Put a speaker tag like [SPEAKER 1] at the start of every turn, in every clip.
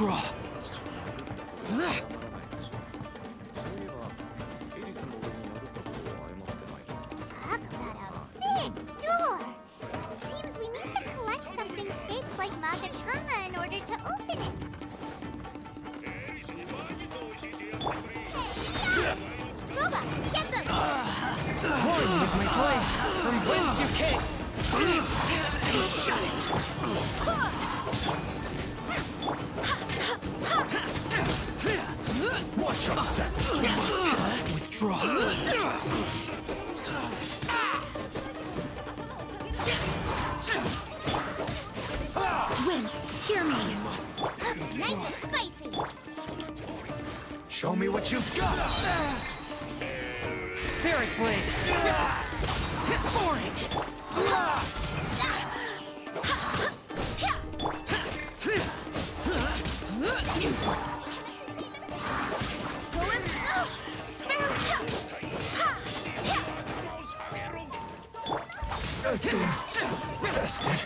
[SPEAKER 1] Withdraw.
[SPEAKER 2] Talk about a big door! Seems we need to collect something shaped like Magatama in order to open it. Boba, get them!
[SPEAKER 3] One with my blade, from whence you came!
[SPEAKER 1] Shut it!
[SPEAKER 3] Watch your step!
[SPEAKER 1] Withdraw.
[SPEAKER 4] Wind, hear me.
[SPEAKER 2] Nice and spicy!
[SPEAKER 3] Show me what you've got! Spirit blade!
[SPEAKER 1] Boring.
[SPEAKER 3] Bested.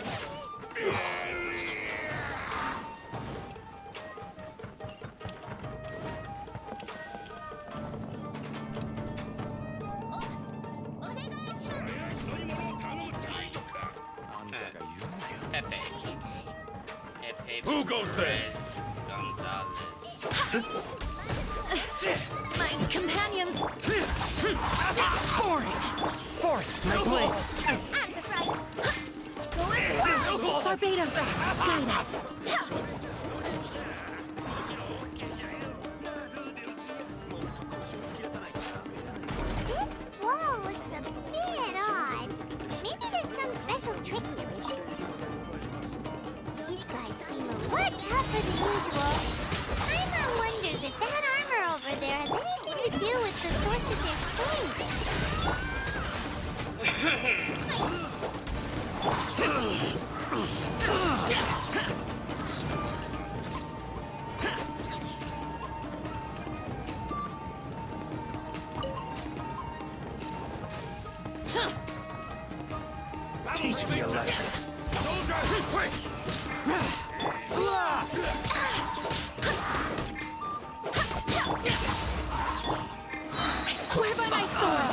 [SPEAKER 5] Pepe.
[SPEAKER 3] Who goes there?
[SPEAKER 4] My companions.
[SPEAKER 1] Boring.
[SPEAKER 3] Forth, my blade!
[SPEAKER 2] Out of the fright!
[SPEAKER 4] Barbados, guide us.
[SPEAKER 2] This wall looks a bit odd. Maybe there's some special trick to it. These guys seem a lot tougher than usual. Paimon wonders if that armor over there has anything to do with the source of their strength.
[SPEAKER 3] Teach me a lesson. Soldier, quick!
[SPEAKER 4] I swear by my sword.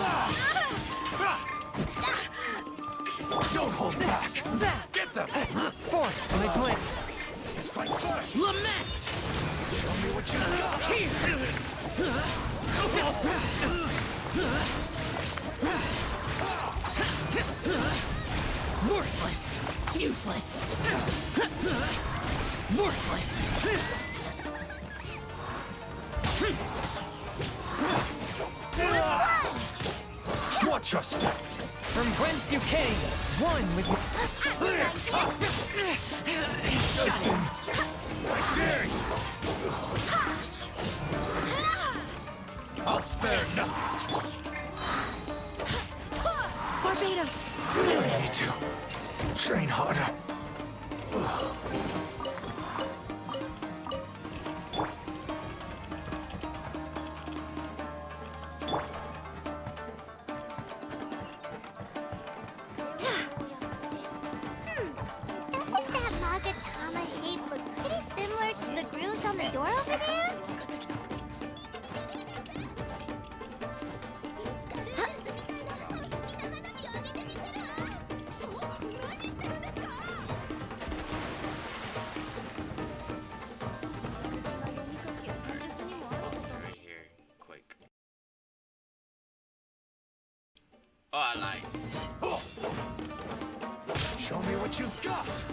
[SPEAKER 3] Don't hold back! Get them! Forth, my blade! Strike first!
[SPEAKER 1] Lament.
[SPEAKER 3] Show me what you've got!
[SPEAKER 1] Worthless. Useless. Worthless.
[SPEAKER 3] Watch your step!
[SPEAKER 6] From whence you came, one with me.
[SPEAKER 1] Shut him.
[SPEAKER 3] Stay! I'll spare nothing!
[SPEAKER 4] Barbados.
[SPEAKER 3] I need to train harder.
[SPEAKER 2] Doesn't that Magatama shape look pretty similar to the grooves on the door over there?
[SPEAKER 5] Right here, quick. Oh, I like.
[SPEAKER 3] Show me what you've got!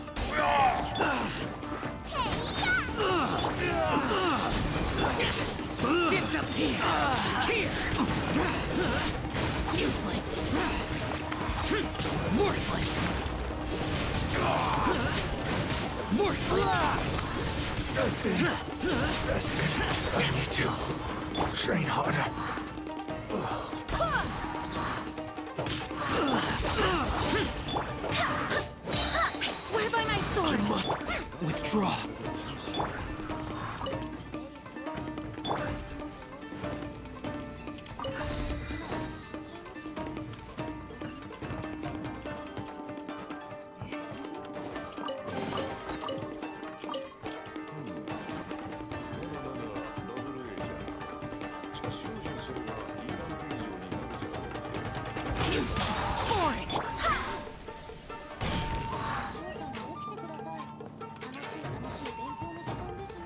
[SPEAKER 1] Disappear. Here. Useless. Worthless. Worthless.
[SPEAKER 3] Bested. I need to train harder.
[SPEAKER 4] I swear by my sword.
[SPEAKER 1] I must withdraw. Useless. Boring.
[SPEAKER 4] 楽しい勉強の時間ですよ。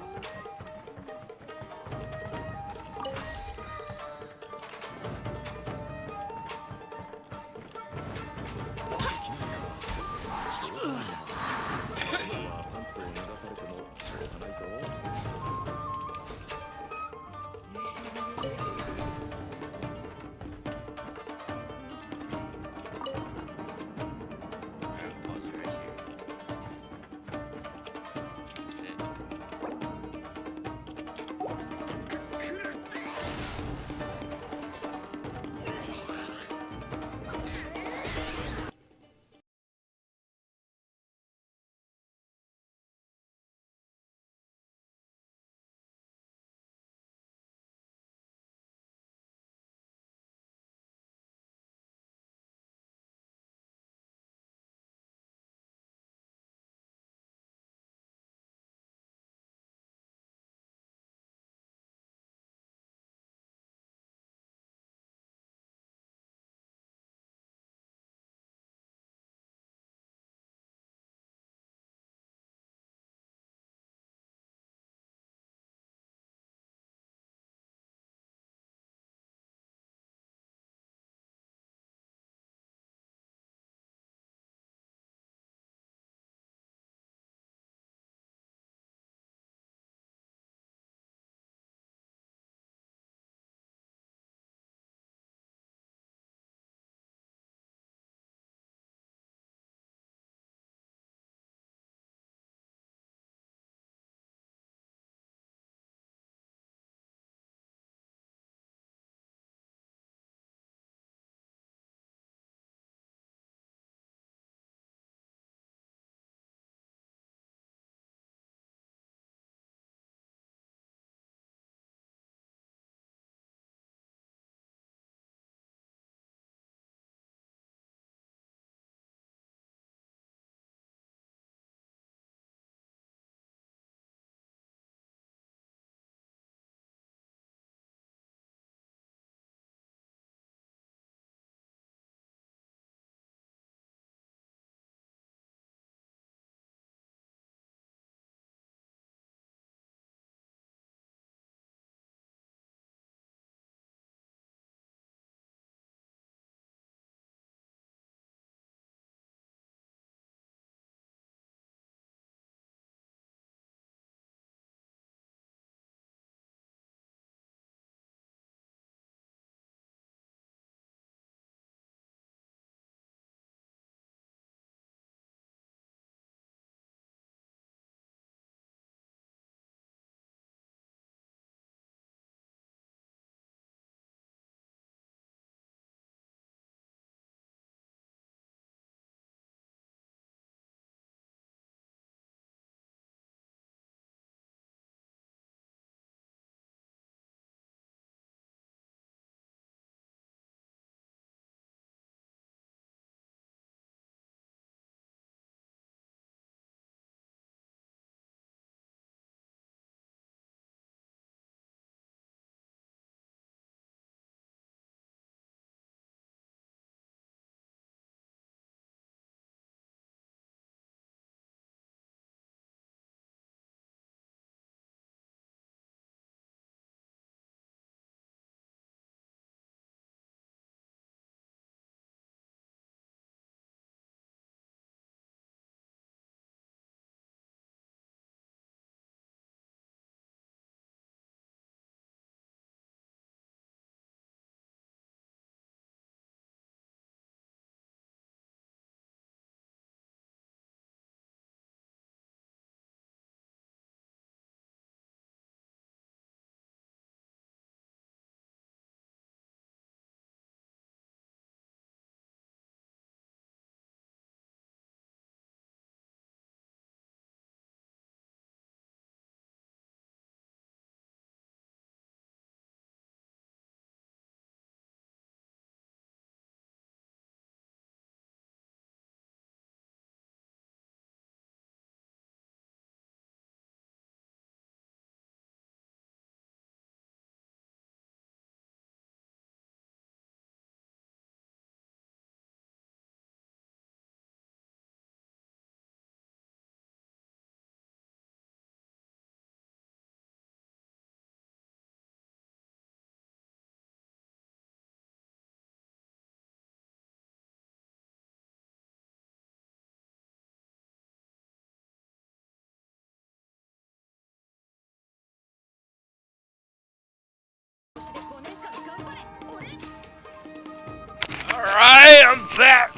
[SPEAKER 5] Alright, I'm back!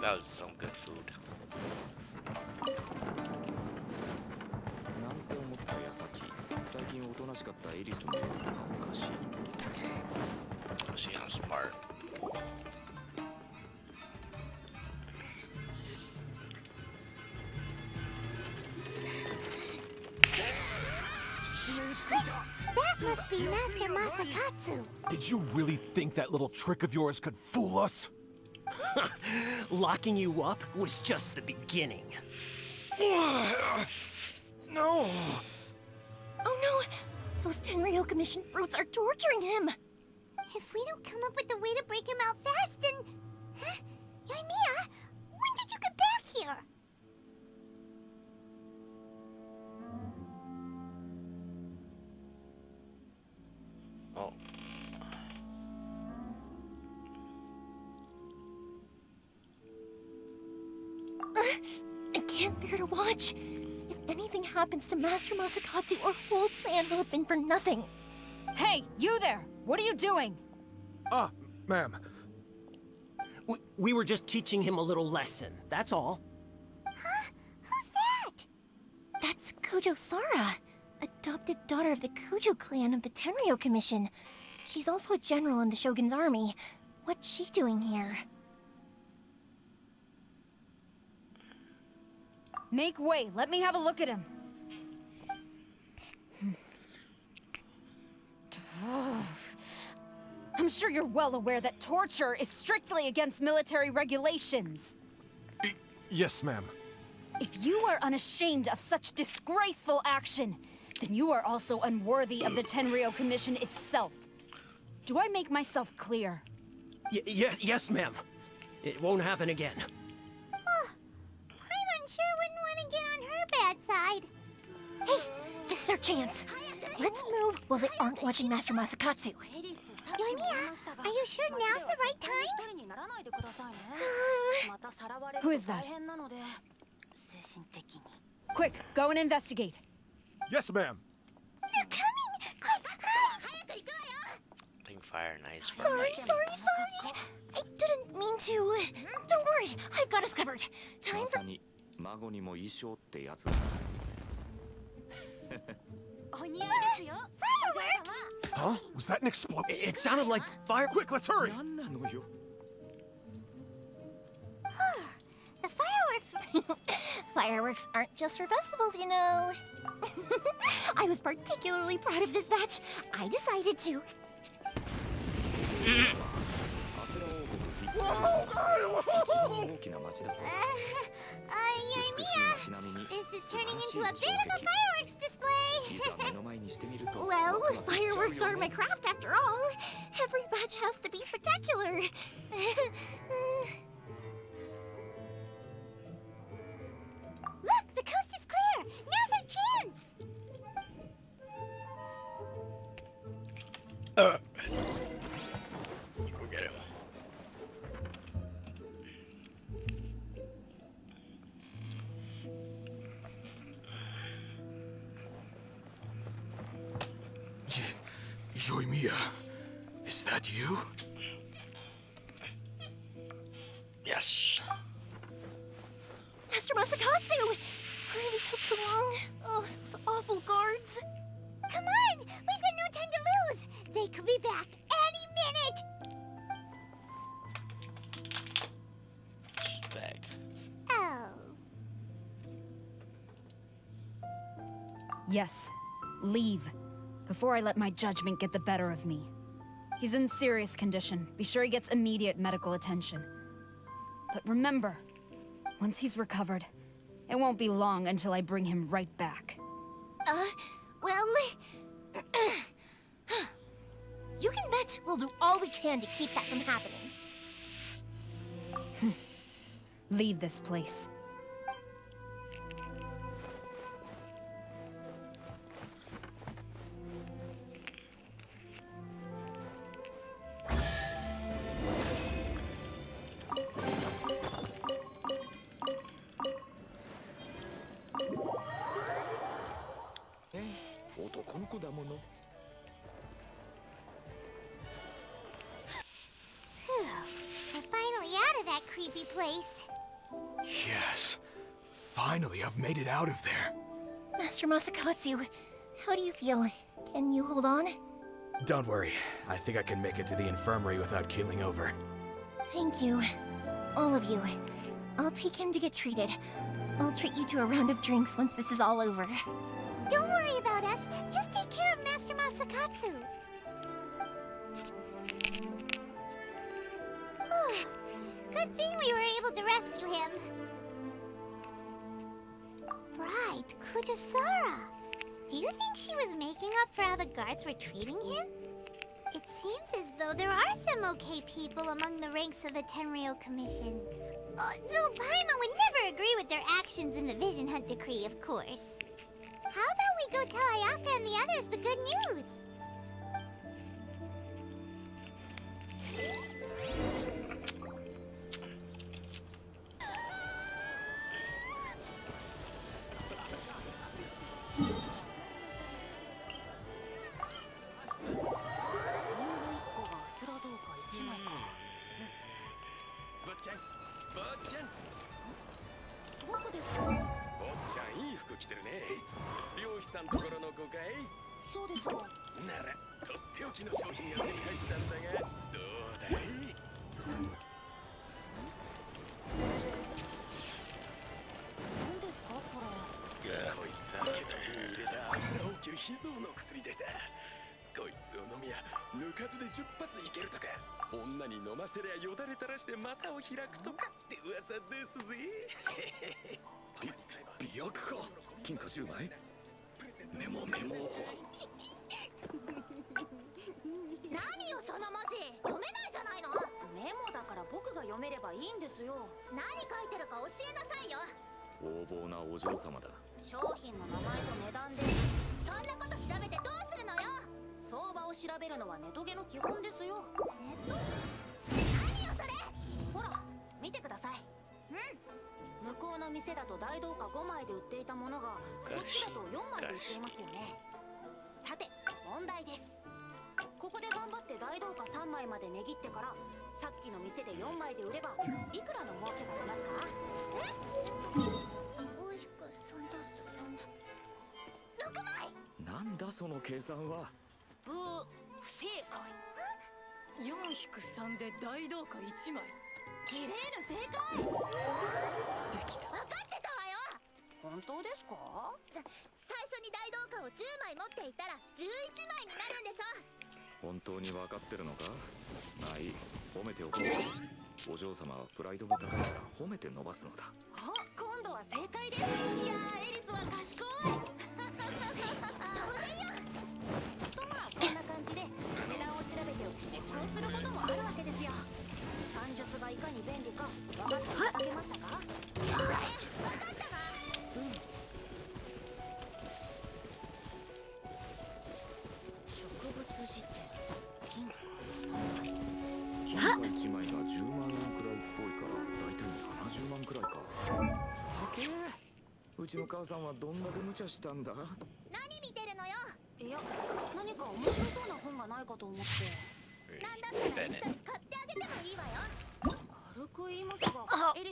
[SPEAKER 5] That was some good food.
[SPEAKER 7] なんて思った矢先、最近おとなしかったエリスの様子がおかしい。
[SPEAKER 5] See, I'm smart.
[SPEAKER 2] That must be Master Masakatsu.
[SPEAKER 3] Did you really think that little trick of yours could fool us?
[SPEAKER 6] Locking you up was just the beginning.
[SPEAKER 3] No.
[SPEAKER 4] Oh no! Those Tenryou Commission brutes are torturing him!
[SPEAKER 2] If we don't come up with a way to break him out fast, then... Huh? Yoimiya, when did you get back here?
[SPEAKER 5] Oh.
[SPEAKER 4] I can't bear to watch. If anything happens to Master Masakatsu, our whole plan will have been for nothing.
[SPEAKER 1] Hey, you there! What are you doing?
[SPEAKER 3] Ma'am.
[SPEAKER 6] We were just teaching him a little lesson, that's all.
[SPEAKER 2] Huh? Who's that?
[SPEAKER 4] That's Kujo Sara, adopted daughter of the Kujo clan of the Tenryou Commission. She's also a general in the Shogun's army. What's she doing here?
[SPEAKER 1] Make way. Let me have a look at him. I'm sure you're well aware that torture is strictly against military regulations.
[SPEAKER 3] Yes, ma'am.
[SPEAKER 1] If you are unashamed of such disgraceful action, then you are also unworthy of the Tenryou Commission itself. Do I make myself clear?
[SPEAKER 6] Yes, ma'am. It won't happen again.
[SPEAKER 2] I'm unsure wouldn't want to get on her bad side.
[SPEAKER 4] Hey, this is our chance. Let's move while they aren't watching Master Masakatsu.
[SPEAKER 2] Yoimiya, are you sure now's the right time?
[SPEAKER 1] Who is that? Quick, go and investigate.
[SPEAKER 3] Yes, ma'am.
[SPEAKER 2] They're coming! Quick!
[SPEAKER 5] Pink fire, nice.
[SPEAKER 4] Sorry. I didn't mean to. Don't worry, I've got us covered. Time
[SPEAKER 7] ま
[SPEAKER 4] for...
[SPEAKER 7] さに孫にも衣装ってやつだ。
[SPEAKER 3] Huh? Was that an explosion?
[SPEAKER 6] It sounded like fire.
[SPEAKER 3] Quick, let's hurry!
[SPEAKER 7] なんなのよ。
[SPEAKER 2] The fireworks...
[SPEAKER 4] Fireworks aren't just for festivals, you know. I was particularly proud of this batch. I decided to.
[SPEAKER 7] アスラ王国フィッチ一番大きな町だぞ。美しい街並みに
[SPEAKER 2] This is
[SPEAKER 7] 素晴
[SPEAKER 2] turning
[SPEAKER 7] らしい
[SPEAKER 2] into a
[SPEAKER 7] 城
[SPEAKER 2] bit of a
[SPEAKER 7] 壁。
[SPEAKER 2] fireworks
[SPEAKER 7] いざ
[SPEAKER 2] display.
[SPEAKER 7] 目の前にしてみると。
[SPEAKER 4] Well, fireworks are my craft after all. Every batch has to be spectacular.
[SPEAKER 2] Look, the coast is clear. Now's our chance.
[SPEAKER 5] We'll get him.
[SPEAKER 3] Yoimiya, is that you?
[SPEAKER 5] Yes.
[SPEAKER 4] Master Masakatsu! Sorry we took so long. Oh, those awful guards.
[SPEAKER 2] Come on, we've got no time to lose. They could be back any minute.
[SPEAKER 5] Back.
[SPEAKER 2] Oh.
[SPEAKER 1] Yes. Leave. Before I let my judgment get the better of me. He's in serious condition. Be sure he gets immediate medical attention. But remember, once he's recovered, it won't be long until I bring him right back.
[SPEAKER 4] Well... you can bet we'll do all we can to keep that from happening.
[SPEAKER 1] Leave this place.
[SPEAKER 7] Hey, 男の子だもの。
[SPEAKER 2] creepy place.
[SPEAKER 3] Yes. Finally, I've made it out of there.
[SPEAKER 4] Master Masakatsu, how do you feel? Can you hold on?
[SPEAKER 3] Don't worry. I think I can make it to the infirmary without keeling over.
[SPEAKER 4] Thank you. All of you. I'll take him to get treated. I'll treat you to a round of drinks once this is all over.
[SPEAKER 2] Don't worry about us. Just take care of Master Masakatsu. Good thing we were able to rescue him. Right, Kujosara. Do you think she was making up for how the guards were treating him? It seems as though there are some okay people among the ranks of the Tenryou Commission. Though Paimon would never agree with their actions in the Vision Hunt Decree, of course. How about we go tell Ayaka and the others the good news?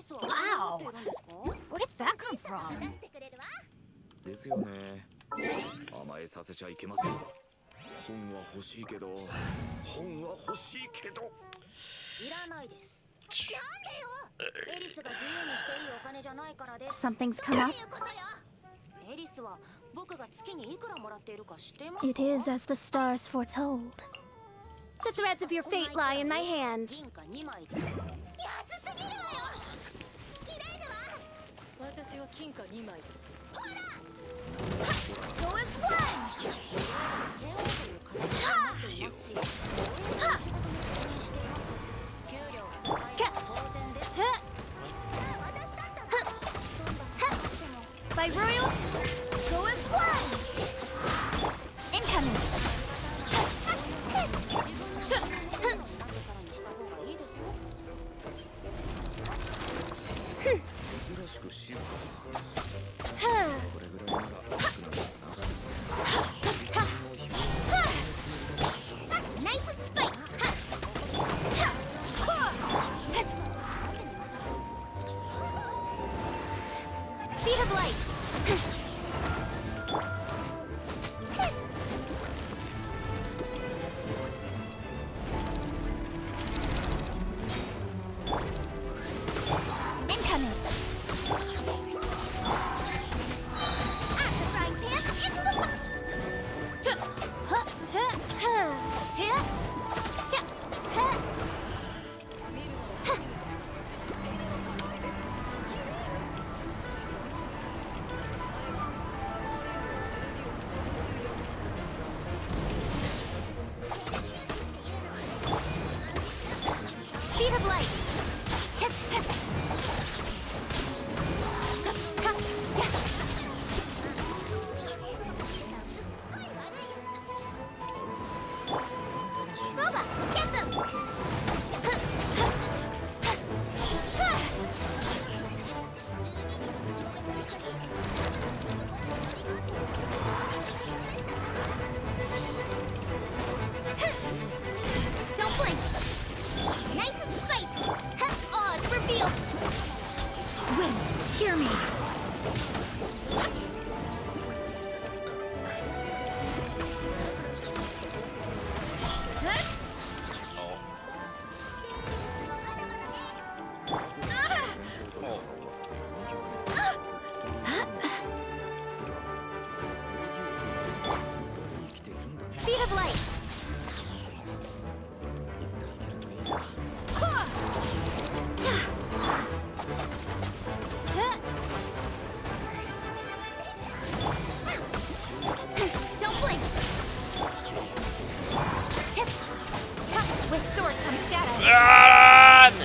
[SPEAKER 1] Wow! Where did that come from?
[SPEAKER 7] ですよね。甘えさせちゃいけません。本は欲しいけど、本は欲しいけど。いらないです。なんでよ。エリスが自由にしていいお金じゃないからです。
[SPEAKER 1] Something's come up.
[SPEAKER 7] エリスは僕が月にいくらもらっているか知っていますか?
[SPEAKER 8] It is as the stars foretold. The threads of your fate lie in my hands.
[SPEAKER 7] 銀貨2枚です。安すぎるわよ。切れるわ。私は金貨2枚。ほら。
[SPEAKER 8] Go as one! By royal, go as one! Incoming!
[SPEAKER 2] light. Booba, get them! Don't blink! Nice and spicy! Oh, it's revealed!
[SPEAKER 8] Wind, hear me.
[SPEAKER 2] Speed of light! Don't blink! With sword comes shadow.
[SPEAKER 5] Run!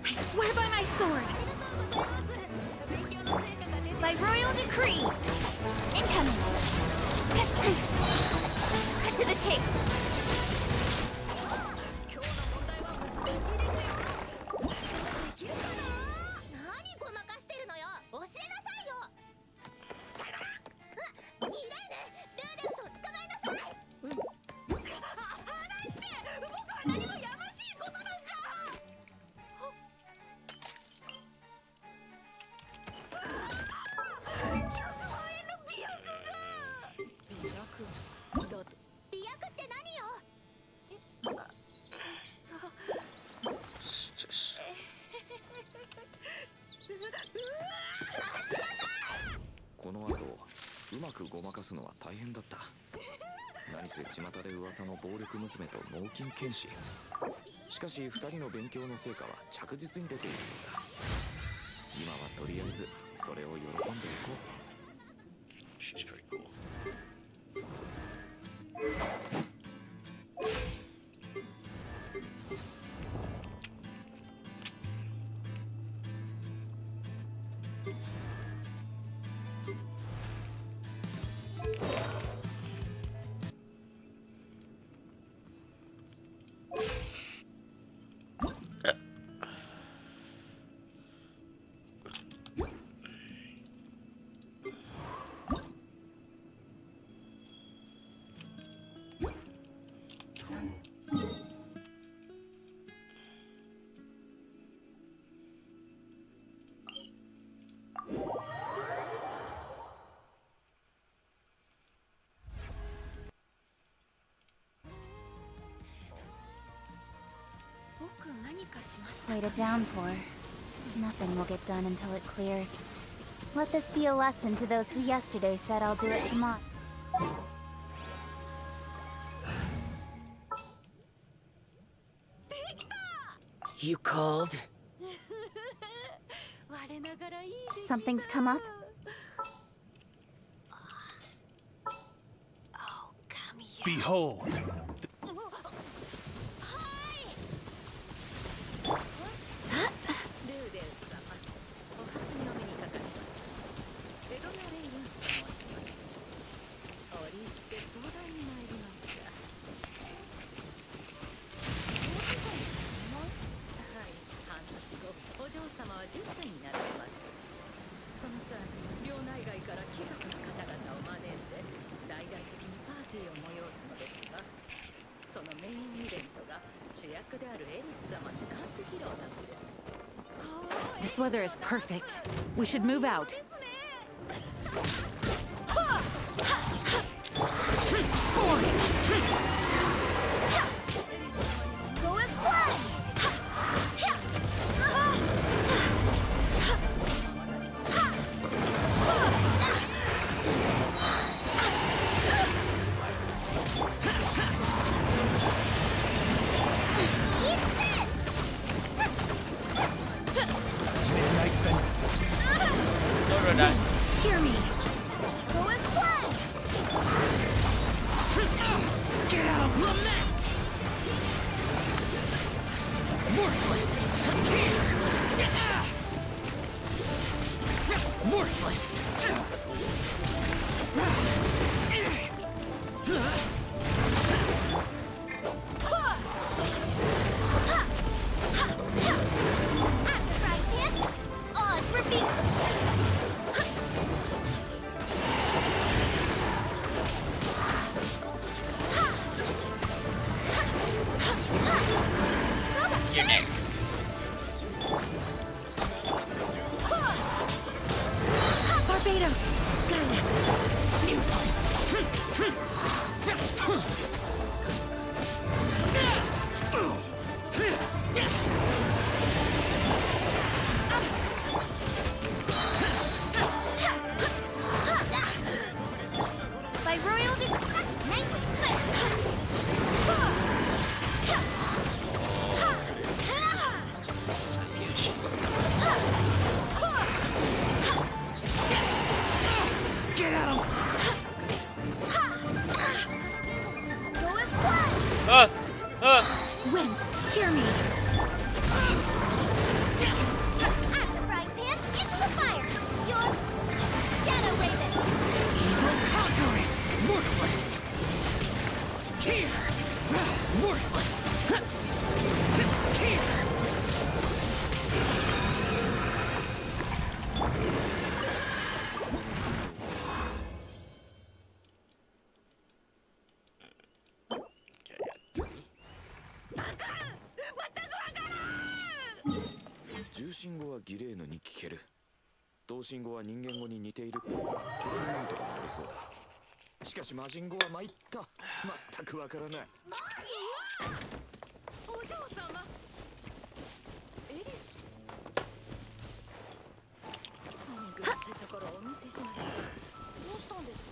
[SPEAKER 8] I swear by my sword.
[SPEAKER 2] By royal decree! Incoming! Cut to the chase!
[SPEAKER 5] What's this?
[SPEAKER 7] この後うまくごまかすのは大変だった。何せ巷で噂の暴力娘と猛禽剣士。しかし2人の勉強の成果は着実に出ているようだ。今はとりあえずそれを喜んでいこう。
[SPEAKER 5] She's pretty cool.
[SPEAKER 8] Wait a downpour. Nothing will get done until it clears. Let this be a lesson to those who yesterday said I'll do it tomorrow.
[SPEAKER 6] You called?
[SPEAKER 8] Something's come up?
[SPEAKER 3] Behold.
[SPEAKER 9] This weather is perfect. We should move out.
[SPEAKER 2] Go as planned!
[SPEAKER 9] Lament! Worthless! Worthless!
[SPEAKER 5] You're next.
[SPEAKER 9] Barbados! Goodness! Useless!
[SPEAKER 2] By royal nice and
[SPEAKER 9] Get at him!
[SPEAKER 2] go as one!
[SPEAKER 9] Wind, hear me!
[SPEAKER 2] At the frying pan, into the fire! Your Shadow Raven!
[SPEAKER 9] Evil conquering! Worthless! Here! Worthless! Here!
[SPEAKER 7] Okay. 重心語はギレーヌに聞ける。同心語は人間語に似ているっぽいから、これでなんとかなりそうだ。しかし魔人語は参った。全くわからない。
[SPEAKER 9] お嬢様。エリス。何苦しいところをお見せしました。どうしたんですか？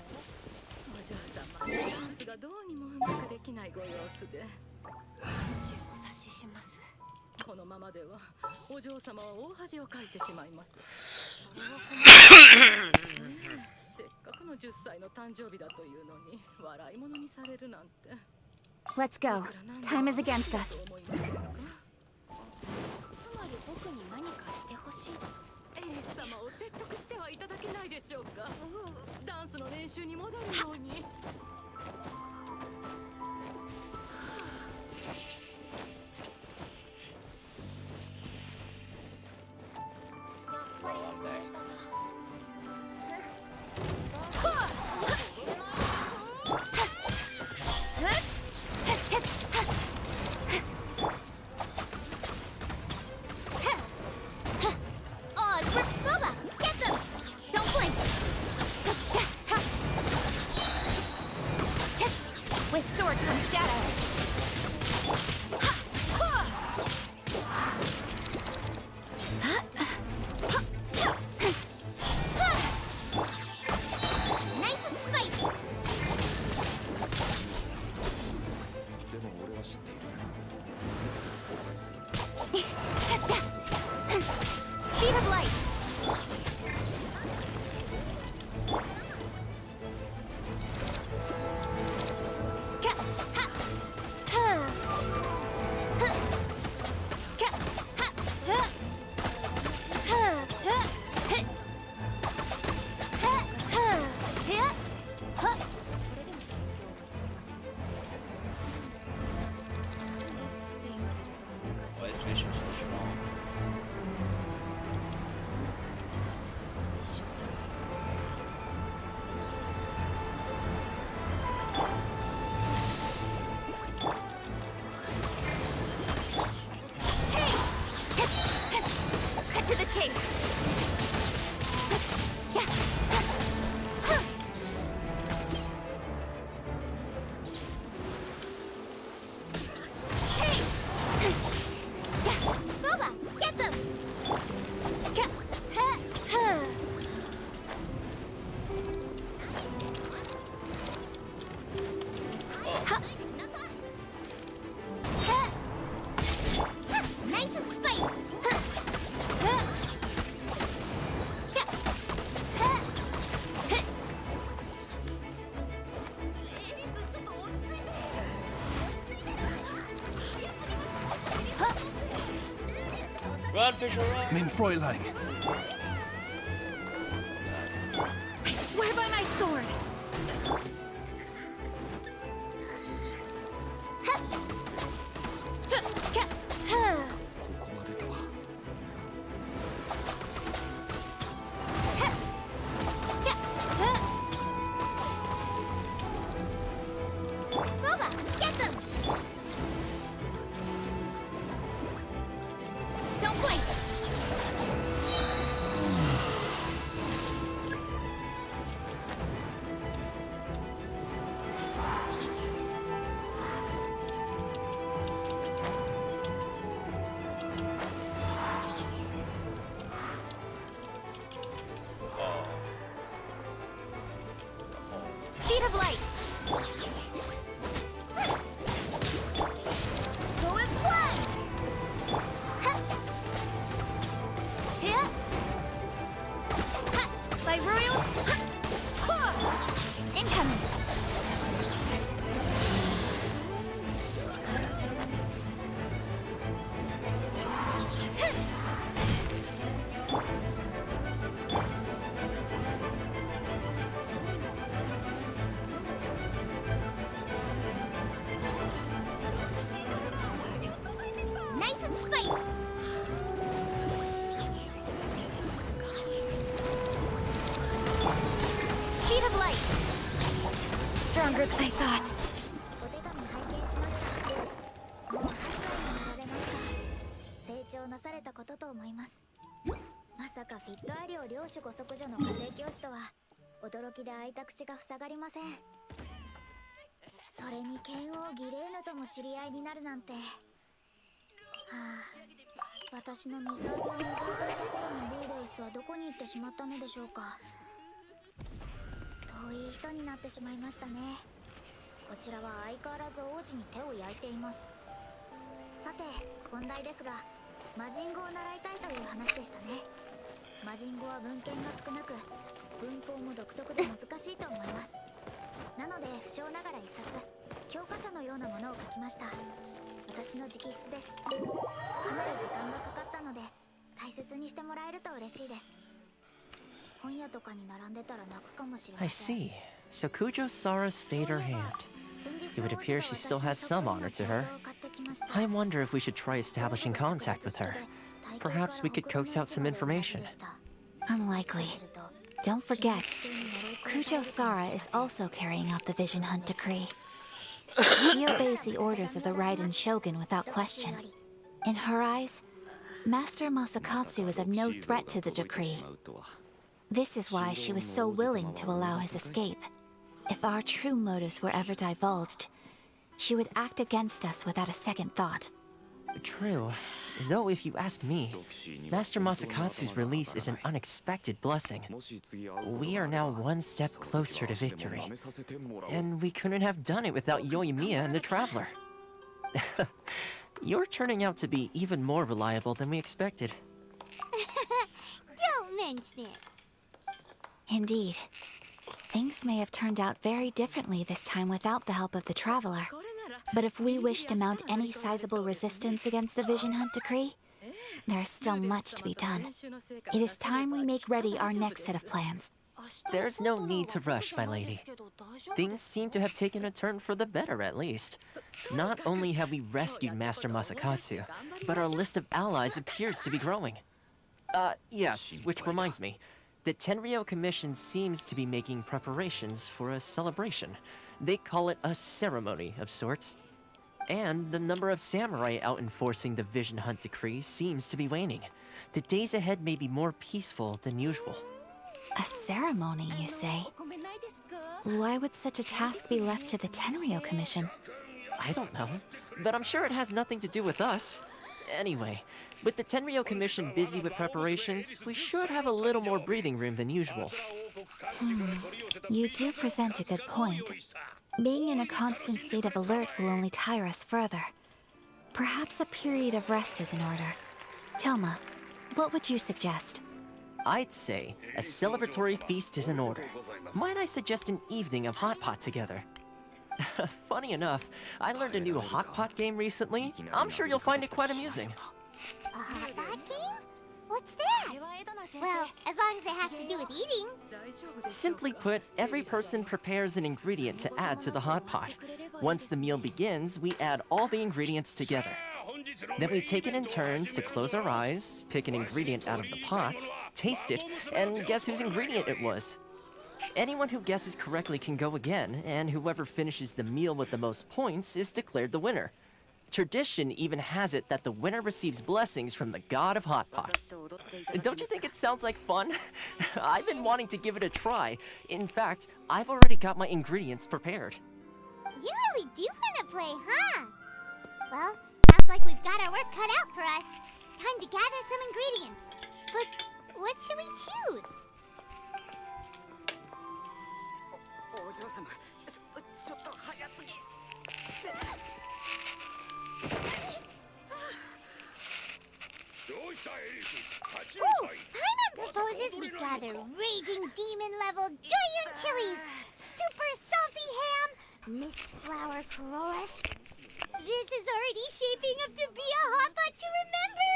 [SPEAKER 9] お嬢様、ダンスがどうにもうまくできないご様子で。心中お察しします。このままではお嬢様は大恥をかいてしまいます。それは困る。せっかくの10歳の誕生日だというのに笑い物にされるなんて。
[SPEAKER 8] Let's go. Time is against us.
[SPEAKER 9] そう思いませんか？
[SPEAKER 4] つまり僕に何かしてほしいと。
[SPEAKER 9] エリス様を説得してはいただけないでしょうか。ダンスの練習に戻るように。
[SPEAKER 2] With sword comes shadow. Nice and spicy.
[SPEAKER 7] でも俺は知っている。後悔するんだ。
[SPEAKER 2] Speed of light.
[SPEAKER 5] Why is Vision so strong?
[SPEAKER 2] Cut to the chase. Booba, get them! Nice and spicy.
[SPEAKER 5] Run, Fisher, run!
[SPEAKER 3] Mein Fräulein.
[SPEAKER 4] I swear by my sword!
[SPEAKER 7] ここまでとは。
[SPEAKER 2] Boba, get them! Don't blink! Speed of light! Go as planned! Ha! Here! Ha! By royal... Ha! Ha! Incoming! Nice and spicy! Speed of light!
[SPEAKER 4] Stronger than I thought.
[SPEAKER 2] お手紙拝見しました。もう8歳になられますか。成長なされたことと思います。まさかフィットアリを領主ご息女の家庭教師とは驚きで開いた口が塞がりません。それに剣王ギレーヌとも知り合いになるなんて。はあ、私の水浴びを覗いていた頃のリーデイスはどこに行ってしまったのでしょうか。遠い人になってしまいましたね。こちらは相変わらず王子に手を焼いています。さて本題ですが、魔人語を習いたいという話でしたね。魔人語は文献が少なく文法も独特で難しいと思います。なので不詳ながら一冊教科書のようなものを書きました。私の直筆です。かなり時間がかかったので大切にしてもらえると嬉しいです。本屋とかに並んでたら泣くかもしれま
[SPEAKER 10] I
[SPEAKER 2] せん。
[SPEAKER 10] see. So Kujo Sara stayed her hand. It would appear she still has some honor to her. I wonder if we should try establishing contact with her. Perhaps we could coax out some information.
[SPEAKER 8] Unlikely. Don't forget, Kujo Sara is also carrying out the Vision Hunt decree. She obeys the orders of the Raiden Shogun without question. In her eyes, Master Masakatsu is of no threat to the decree. This is why she was so willing to allow his escape. If our true motives were ever divulged, she would act against us without a second thought.
[SPEAKER 10] True. Though if you ask me, Master Masakatsu's release is an unexpected blessing. We are now one step closer to victory. And we couldn't have done it without Yoimiya and the Traveler. You're turning out to be even more reliable than we expected.
[SPEAKER 2] Don't mention it.
[SPEAKER 8] Indeed. Things may have turned out very differently this time without the help of the Traveler. But if we wish to mount any sizable resistance against the Vision Hunt decree, there is still much to be done. It is time we make ready our next set of plans.
[SPEAKER 10] There's no need to rush, my lady. Things seem to have taken a turn for the better, at least. Not only have we rescued Master Masakatsu, but our list of allies appears to be growing. Yes, which reminds me. The Tenryou Commission seems to be making preparations for a celebration. They call it a ceremony of sorts. And the number of samurai out enforcing the Vision Hunt decree seems to be waning. The days ahead may be more peaceful than usual.
[SPEAKER 8] A ceremony, you say? Why would such a task be left to the Tenryou Commission?
[SPEAKER 10] I don't know, but I'm sure it has nothing to do with us. Anyway, with the Tenryou Commission busy with preparations, we should have a little more breathing room than usual.
[SPEAKER 8] You do present a good point. Being in a constant state of alert will only tire us further. Perhaps a period of rest is in order. Toma, what would you suggest?
[SPEAKER 10] I'd say a celebratory feast is in order. Might I suggest an evening of hot pot together? Funny enough, I learned a new hot pot game recently. I'm sure you'll find it quite amusing.
[SPEAKER 2] A hot pot game? What's that? Well, as long as it has to do with eating.
[SPEAKER 10] Simply put, every person prepares an ingredient to add to the hot pot. Once the meal begins, we add all the ingredients together. Then we take it in turns to close our eyes, pick an ingredient out of the pot, taste it, and guess whose ingredient it was. Anyone who guesses correctly can go again, and whoever finishes the meal with the most points is declared the winner. Tradition even has it that the winner receives blessings from the god of Hot Pot. Don't you think it sounds like fun? I've been wanting to give it a try. In fact, I've already got my ingredients prepared.
[SPEAKER 2] You really do want to play, huh? Well, sounds like we've got our work cut out for us. Time to gather some ingredients. But what should we choose? Ooh! Paimon proposes we gather raging demon-level Joyun chilies, super salty ham, mist flower corollas. This is already shaping up to be a hot pot to remember!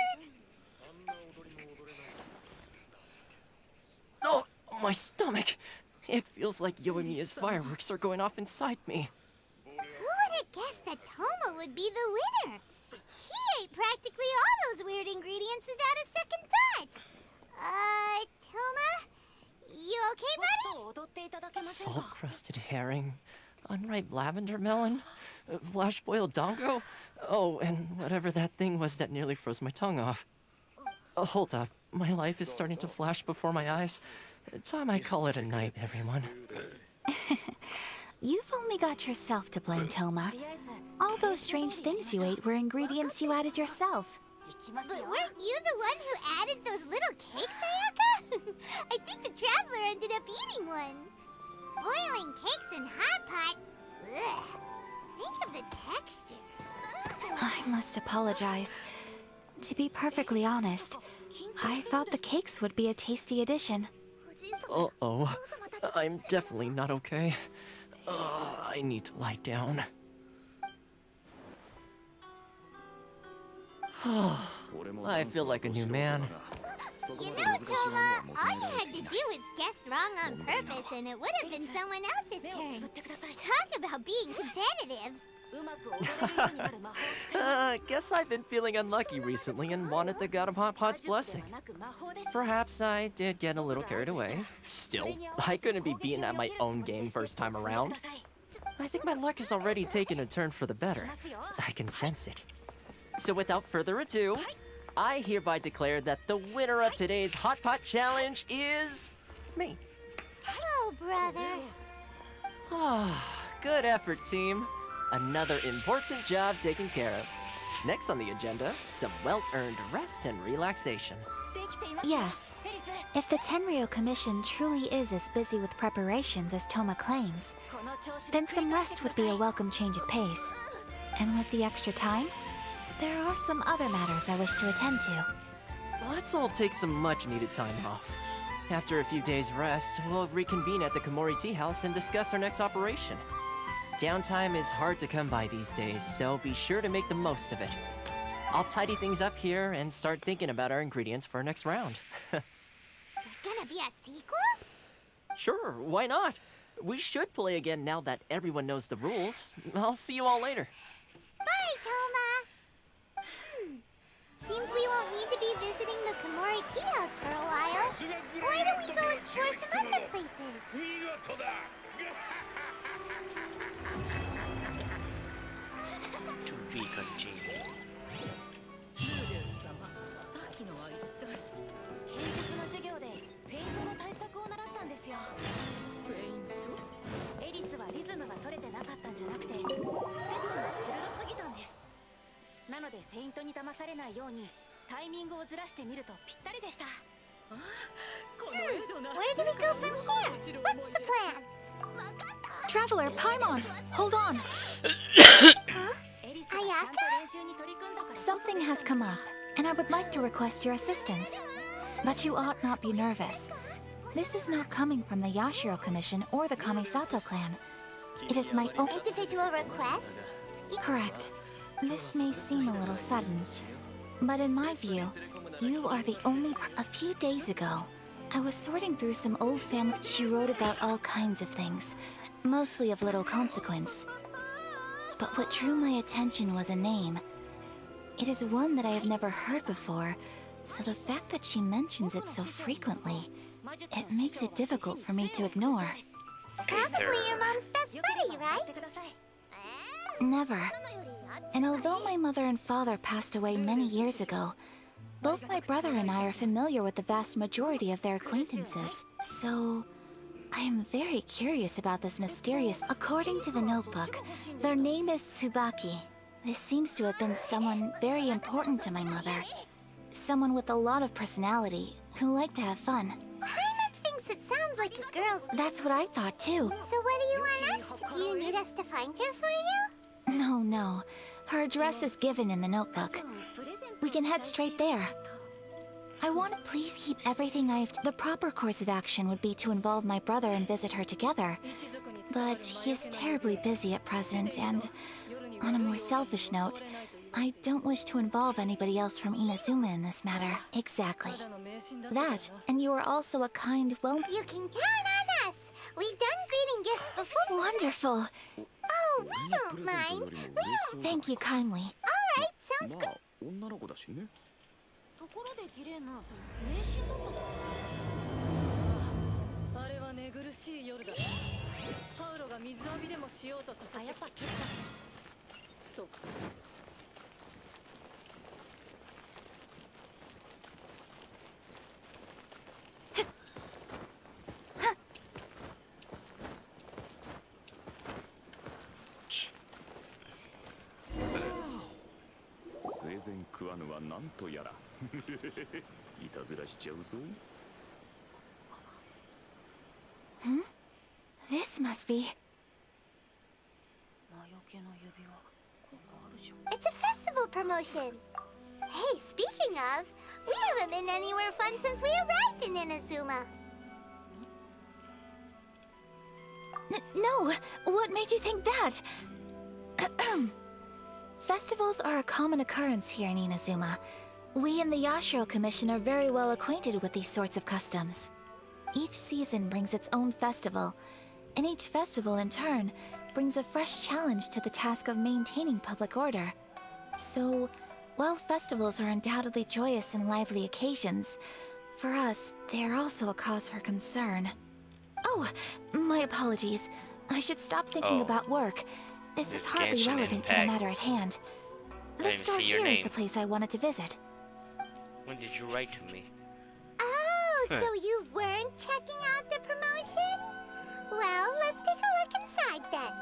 [SPEAKER 10] Oh, my stomach! It feels like Yoimiya's fireworks are going off inside me.
[SPEAKER 2] Who would have guessed that Toma would be the winner? He ate practically all those weird ingredients without a second thought. Toma? You okay, buddy?
[SPEAKER 10] Salt-crusted herring, unripe lavender melon, flash-boiled dongo. Oh, and whatever that thing was that nearly froze my tongue off. Hold up, my life is starting to flash before my eyes. Time I call it a night, everyone.
[SPEAKER 8] You've only got yourself to blame, Toma. All those strange things you ate were ingredients you added yourself.
[SPEAKER 2] But weren't you the one who added those little cakes, Ayaka? I think the traveler ended up eating one. Boiling cakes in hot pot? Ugh. Think of the texture.
[SPEAKER 8] I must apologize. To be perfectly honest, I thought the cakes would be a tasty addition.
[SPEAKER 10] Uh-oh. I'm definitely not okay. I need to lie down. I feel like a new man.
[SPEAKER 2] You know, Toma, all you had to do was guess wrong on purpose and it would have been someone else's turn. Talk about being competitive.
[SPEAKER 10] Guess I've been feeling unlucky recently and wanted the god of Hot Pot's blessing. Perhaps I did get a little carried away. Still, I couldn't be beaten at my own game first time around. I think my luck has already taken a turn for the better. I can sense it. So without further ado, I hereby declare that the winner of today's Hot Pot Challenge is me.
[SPEAKER 2] Oh, brother.
[SPEAKER 10] Good effort, team. Another important job taken care of. Next on the agenda, some well-earned rest and relaxation.
[SPEAKER 8] Yes. If the Tenryou Commission truly is as busy with preparations as Toma claims, then some rest would be a welcome change of pace. And with the extra time, there are some other matters I wish to attend to.
[SPEAKER 10] Let's all take some much-needed time off. After a few days' rest, we'll reconvene at the Komori Tea House and discuss our next operation. Downtime is hard to come by these days, so be sure to make the most of it. I'll tidy things up here and start thinking about our ingredients for our next round.
[SPEAKER 2] There's gonna be a sequel?
[SPEAKER 10] Sure, why not? We should play again now that everyone knows the rules. I'll see you all later.
[SPEAKER 2] Bye, Toma! Seems we won't need to be visiting the Komori Tea House for a while. Why don't we go explore some other places?
[SPEAKER 5] To be continued.
[SPEAKER 9] さっきのは一体剣術の授業でフェイントの対策を習ったんですよ。フェイント？エリスはリズムが取れてなかったんじゃなくて、ステップが鋭すぎたんです。なのでフェイントに騙されないようにタイミングをずらしてみるとぴったりでした。
[SPEAKER 2] Where do we go from here? What's the plan?
[SPEAKER 8] Traveler, Paimon, hold on.
[SPEAKER 2] Ayaka?
[SPEAKER 8] Something has come up, and I would like to request your assistance. But you ought not be nervous. This is not coming from the Yashiro Commission or the Kamisato clan. It is my own
[SPEAKER 2] Individual request?
[SPEAKER 8] Correct. This may seem a little sudden, but in my view, You are the only A few days ago, I was sorting through some old family. She wrote about all kinds of things, mostly of little consequence. But what drew my attention was a name. It is one that I have never heard before, so the fact that she mentions it so frequently, it makes it difficult for me to ignore.
[SPEAKER 2] Probably your mom's best buddy, right?
[SPEAKER 8] Never. And although my mother and father passed away many years ago, both my brother and I are familiar with the vast majority of their acquaintances. So, I am very curious about this mysterious... According to the notebook, their name is Tsubaki. This seems to have been someone very important to my mother. Someone with a lot of personality, who liked to have fun.
[SPEAKER 2] Paimon thinks it sounds like a girl's...
[SPEAKER 8] That's what I thought too.
[SPEAKER 2] So what do you want us to do? You need us to find her for you?
[SPEAKER 8] No. Her address is given in the notebook. We can head straight there. I want to please keep everything I've... The proper course of action would be to involve my brother and visit her together. But he is terribly busy at present, and on a more selfish note, I don't wish to involve anybody else from Inazuma in this matter. Exactly. That, and you are also a kind, well...
[SPEAKER 2] You can count on us! We've done greeting gifts before.
[SPEAKER 8] Wonderful!
[SPEAKER 2] Oh, we don't mind. We don't...
[SPEAKER 8] Thank you kindly.
[SPEAKER 2] Alright, sounds good.
[SPEAKER 7] 女の子だしね。
[SPEAKER 9] ところで綺麗な名刺とかあれは寝苦しい夜だ。パウロが水浴びでもしようと誘ってきた。そうか。
[SPEAKER 7] 生前食わぬは何とやら。いたずらしちゃうぞ。
[SPEAKER 8] This must be...
[SPEAKER 2] It's a festival promotion. Hey, speaking of, we haven't been anywhere fun since we arrived in Inazuma.
[SPEAKER 8] No! What made you think that? Festivals are a common occurrence here in Inazuma. We in the Yashiro Commission are very well acquainted with these sorts of customs. Each season brings its own festival, and each festival in turn brings a fresh challenge to the task of maintaining public order. So, while festivals are undoubtedly joyous and lively occasions, for us, they are also a cause for concern. Oh, my apologies. I should stop thinking about work. This is hardly
[SPEAKER 5] Genshin
[SPEAKER 8] relevant to the matter at hand. The
[SPEAKER 5] didn't
[SPEAKER 8] store
[SPEAKER 5] see your
[SPEAKER 8] here is
[SPEAKER 5] name.
[SPEAKER 8] the place I wanted to visit.
[SPEAKER 5] When did you write to me?
[SPEAKER 2] Oh, so you weren't checking out the promotion? Well, let's take a look inside then.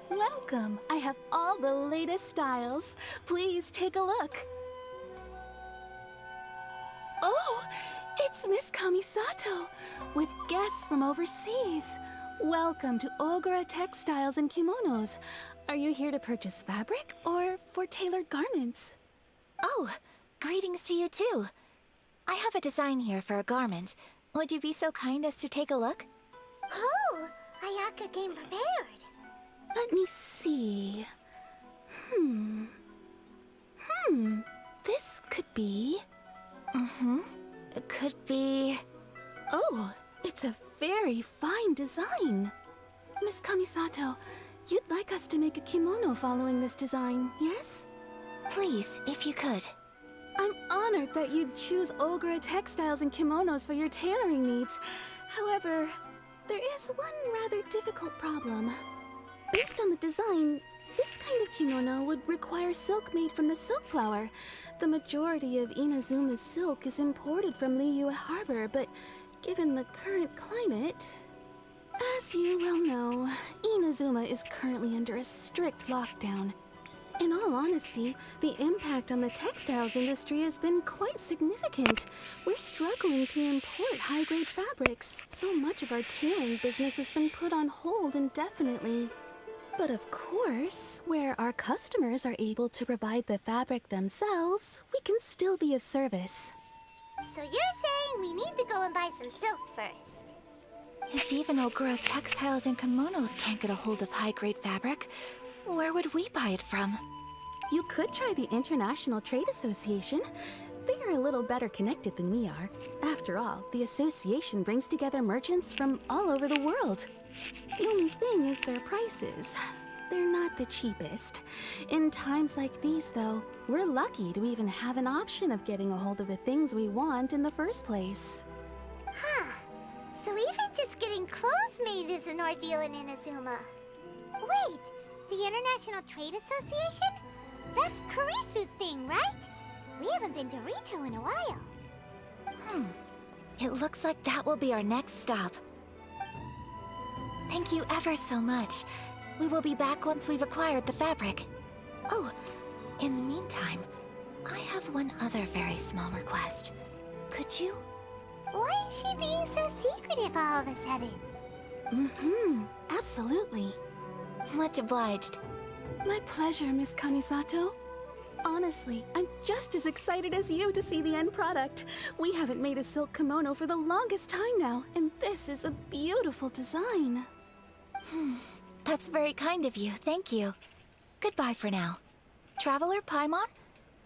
[SPEAKER 11] Welcome. I have all the latest styles. Please take a look. Oh, it's Miss Kamisato with guests from overseas. Welcome to Ogura Textiles and Kimonos. Are you here to purchase fabric or for tailored garments?
[SPEAKER 8] Oh, greetings to you too. I have a design here for a garment. Would you be so kind as to take a look?
[SPEAKER 2] Oh, Ayaka came prepared.
[SPEAKER 11] Let me see. This could be...
[SPEAKER 8] It could be...
[SPEAKER 11] Oh, it's a very fine design. Miss Kamisato, you'd like us to make a kimono following this design, yes?
[SPEAKER 8] Please, if you could.
[SPEAKER 11] I'm honored that you'd choose Ogura Textiles and Kimonos for your tailoring needs. However, there is one rather difficult problem. Based on the design, this kind of kimono would require silk made from the silk flower. The majority of Inazuma's silk is imported from Liyue Harbor, but given the current climate... As you well know, Inazuma is currently under a strict lockdown. In all honesty, the impact on the textiles industry has been quite significant. We're struggling to import high-grade fabrics. So much of our tailoring business has been put on hold indefinitely. But of course, where our customers are able to provide the fabric themselves, we can still be of service.
[SPEAKER 2] So you're saying we need to go and buy some silk first?
[SPEAKER 8] If even Ogura Textiles and Kimonos can't get a hold of high-grade fabric, where would we buy it from?
[SPEAKER 11] You could try the International Trade Association. They are a little better connected than we are. After all, the association brings together merchants from all over the world. The only thing is their prices. They're not the cheapest. In times like these, though, we're lucky to even have an option of getting a hold of the things we want in the first place.
[SPEAKER 2] Huh. So even just getting clothes made is an ordeal in Inazuma. Wait, the International Trade Association? That's Kurisu's thing, right? We haven't been to Rito in a while.
[SPEAKER 8] It looks like that will be our next stop. Thank you ever so much. We will be back once we've acquired the fabric. Oh, in the meantime, I have one other very small request. Could you?
[SPEAKER 2] Why is she being so secretive all of a sudden?
[SPEAKER 11] Absolutely.
[SPEAKER 8] Much obliged.
[SPEAKER 11] My pleasure, Miss Kamisato. Honestly, I'm just as excited as you to see the end product. We haven't made a silk kimono for the longest time now, and this is a beautiful design.
[SPEAKER 8] That's very kind of you, thank you. Goodbye for now. Traveler Paimon,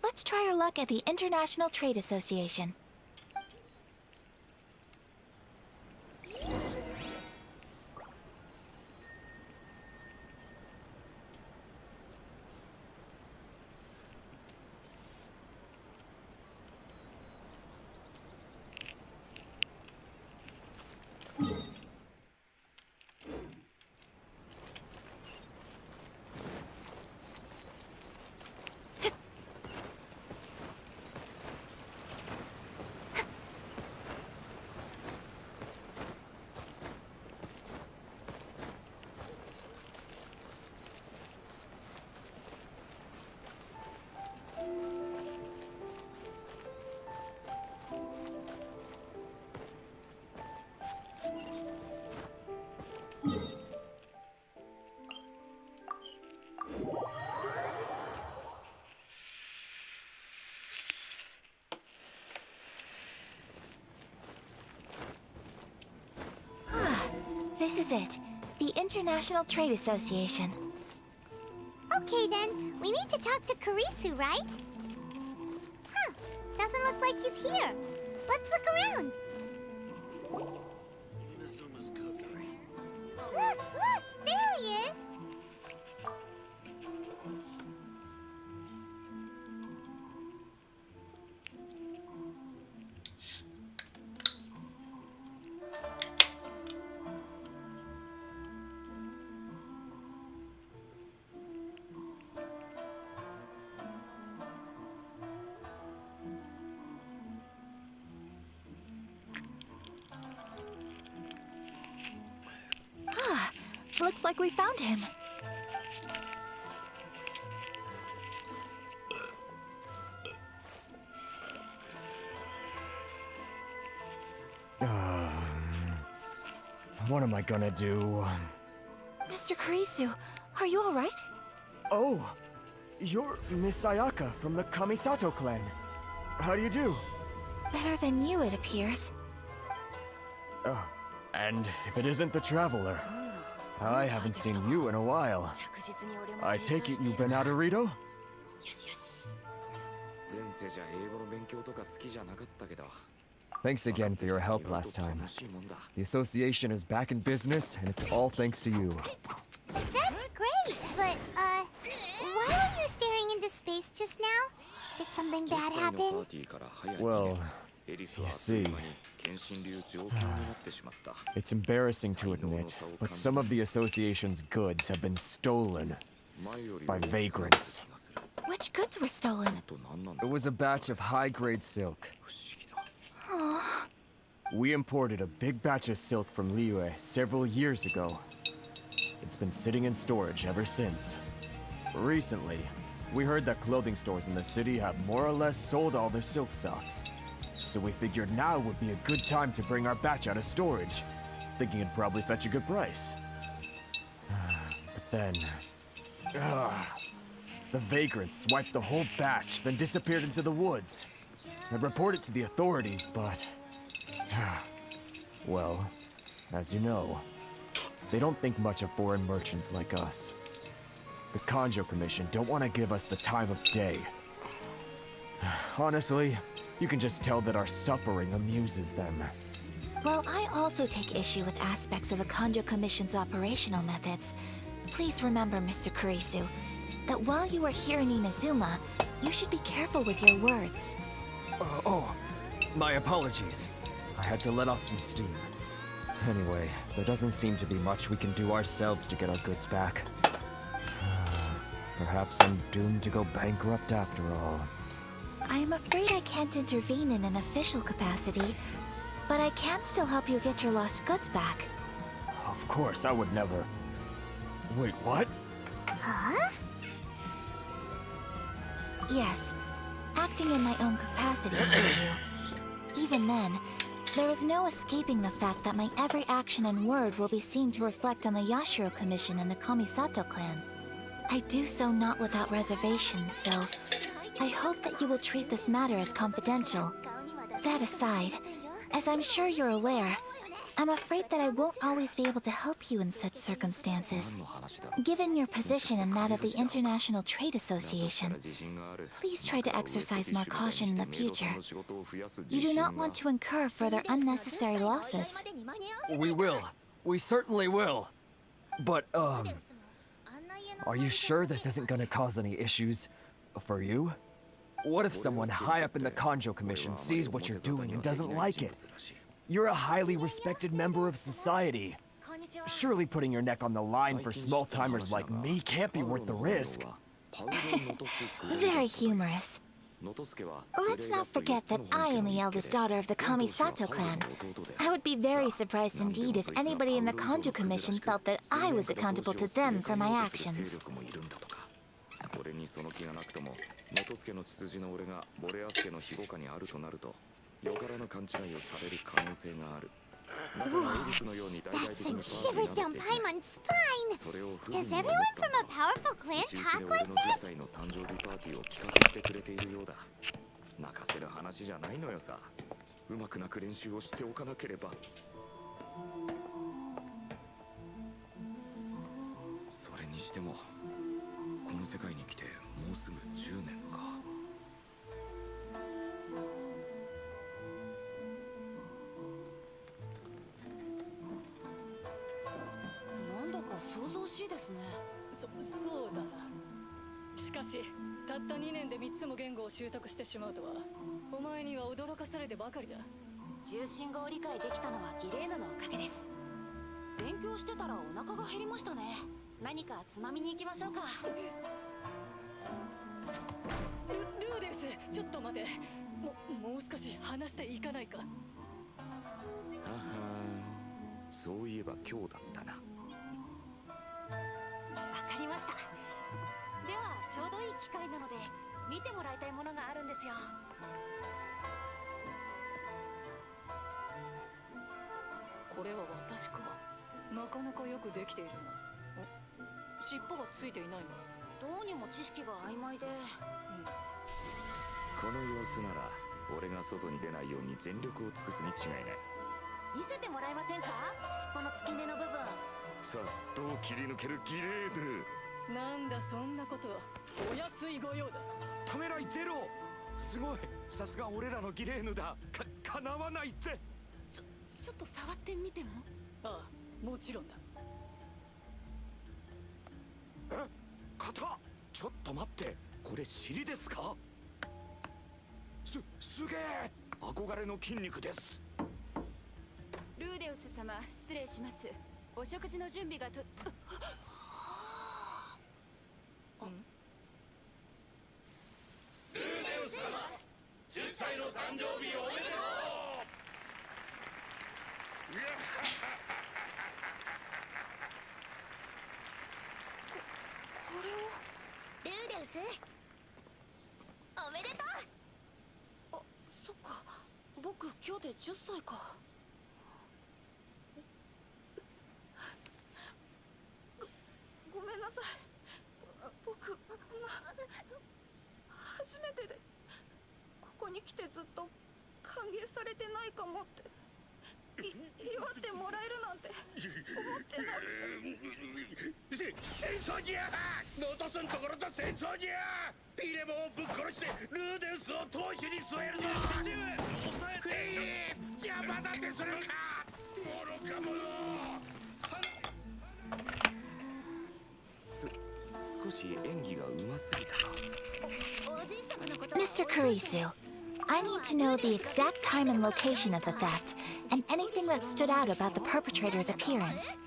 [SPEAKER 8] let's try our luck at the International Trade Association. This is it. The International Trade Association.
[SPEAKER 2] Okay then, we need to talk to Kurisu, right? Huh, doesn't look like he's here. Let's look around. Look, there he is!
[SPEAKER 8] Looks like we found him.
[SPEAKER 3] What am I gonna do?
[SPEAKER 8] Mr. Kurisu, are you alright?
[SPEAKER 3] Oh, you're Miss Sayaka from the Kamisato clan. How do you do?
[SPEAKER 8] Better than you, it appears.
[SPEAKER 3] And if it isn't the Traveler, I haven't seen you in a while. I take it you've been out of Rito? Thanks again for your help last time. The association is back in business, and it's all thanks to you.
[SPEAKER 2] That's great, but, why were you staring into space just now? Did something bad happen?
[SPEAKER 3] Well, you see, it's embarrassing to admit, but some of the association's goods have been stolen by vagrants.
[SPEAKER 8] Which goods were stolen?
[SPEAKER 3] It was a batch of high-grade silk. We imported a big batch of silk from Liyue several years ago. It's been sitting in storage ever since. Recently, we heard that clothing stores in the city have more or less sold all their silk stocks. So we figured now would be a good time to bring our batch out of storage, thinking it'd probably fetch a good price. But then... the vagrants swiped the whole batch, then disappeared into the woods. I reported to the authorities, but... well, as you know, they don't think much of foreign merchants like us. The Kanjo Commission don't want to give us the time of day. Honestly, you can just tell that our suffering amuses them.
[SPEAKER 8] Well, I also take issue with aspects of the Kanjo Commission's operational methods. Please remember, Mr. Kurisu, that while you are here in Inazuma, you should be careful with your words.
[SPEAKER 3] My apologies. I had to let off some steam. Anyway, there doesn't seem to be much we can do ourselves to get our goods back. Perhaps I'm doomed to go bankrupt after all.
[SPEAKER 8] I am afraid I can't intervene in an official capacity, but I can still help you get your lost goods back.
[SPEAKER 3] Of course, I would never... Wait, what?
[SPEAKER 2] Huh?
[SPEAKER 8] Yes, acting in my own capacity, mind you. Even then, there is no escaping the fact that my every action and word will be seen to reflect on the Yashiro Commission and the Kamisato clan. I do so not without reservations, so I hope that you will treat this matter as confidential. That aside, as I'm sure you're aware, I'm afraid that I won't always be able to help you in such circumstances. Given your position and that of the International Trade Association, please try to exercise more caution in the future. You do not want to incur further unnecessary losses.
[SPEAKER 3] We will. We certainly will. But, are you sure this isn't gonna cause any issues for you? What if someone high up in the Kanjo Commission sees what you're doing and doesn't like it? You're a highly respected member of society. Surely putting your neck on the line for small-timers like me can't be worth the risk.
[SPEAKER 8] Very humorous. Let's not forget that I am the eldest daughter of the Kamisato clan. I would be very surprised indeed if anybody in the Kanjo Commission felt that I was accountable to them for my actions.
[SPEAKER 2] That sends shivers down Paimon's spine! Does everyone from a powerful clan talk like that?
[SPEAKER 9] そうだな。しかし、たった2年で3つも言語を習得してしまうとは、お前には驚かされてばかりだ。
[SPEAKER 12] 重心語を理解できたのはギレーヌのおかげです。勉強してたらお腹が減りましたね。何かつまみに行きましょうか。
[SPEAKER 9] ルーデウス、ちょっと待て。もう少し話していかないか。はは
[SPEAKER 7] ん、そういえば今日だったな。
[SPEAKER 12] わかりました。ではちょうどいい機会なので見てもらいたいものがあるんですよ。
[SPEAKER 9] これは私か。なかなかよくできているな。尻尾がついていないな。
[SPEAKER 12] どうにも知識が曖昧で。
[SPEAKER 7] この様子なら俺が外に出ないように全力を尽くすに違いない。
[SPEAKER 12] 見せてもらえませんか？尻尾の付け根の部分。
[SPEAKER 7] さあ、どう切り抜けるギレーヌ。
[SPEAKER 9] なんだそんなことは。お安いご用だ。
[SPEAKER 7] ためらいゼロ。すごい、さすが俺らのギレーヌだ。かなわないって。
[SPEAKER 12] ちょっと触ってみても？
[SPEAKER 9] ああ、もちろんだ。
[SPEAKER 7] え、肩？ちょっと待って、これ尻ですか？すげえ、憧れの筋肉です。
[SPEAKER 13] ルーデウス様、失礼します。お食事の準備がと。
[SPEAKER 14] ルーデウス様、10歳の誕生日おめでとう。
[SPEAKER 2] これをルーデウス、おめでとう。
[SPEAKER 12] あ、そっか、僕今日で10歳か。ごめんなさい。僕初めてでここに来てずっと歓迎されてないかもって祝ってもらえるなんて思ってなくて。
[SPEAKER 14] 天才じゃノートスんところと戦争じゃピレモンをぶっ殺してルーデウスを当主に据えるぞシシュ抑えて邪魔だってするか愚か者
[SPEAKER 7] 少し演技が上手すぎたか
[SPEAKER 8] Mr. Kurisu, I need to know the exact time and location of the theft, and anything that stood out about the perpetrator's appearance.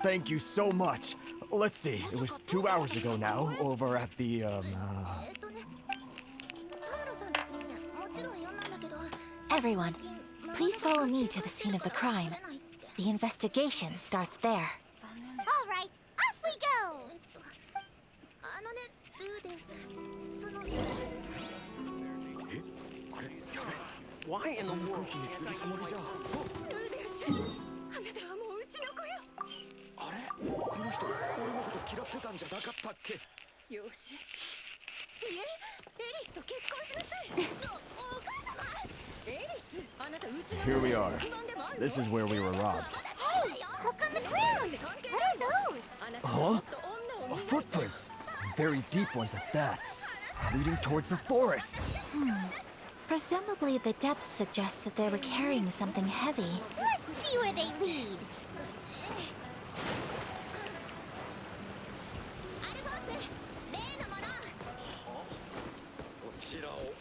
[SPEAKER 3] Thank you so much. Let's see, it was 2 hours ago now, over at the,
[SPEAKER 8] Everyone, please follow me to the scene of the crime. The investigation starts there.
[SPEAKER 2] All right, off we go!
[SPEAKER 6] Why in the world?
[SPEAKER 9] あなたはもううちの子よ。
[SPEAKER 7] あれこの人俺のこと嫌ってたんじゃなかったっけ
[SPEAKER 9] よし。いえ、エリスと結婚しなさい。お母様。エリス、あなたうちの
[SPEAKER 3] here we are. This is where we were robbed.
[SPEAKER 2] Hey, look on the ground! What are those?
[SPEAKER 3] Huh? Footprints. Very deep ones at that. Leading towards the forest.
[SPEAKER 8] Presumably, the depth suggests that they were carrying something heavy.
[SPEAKER 2] Let's see where they lead.
[SPEAKER 7] こちらを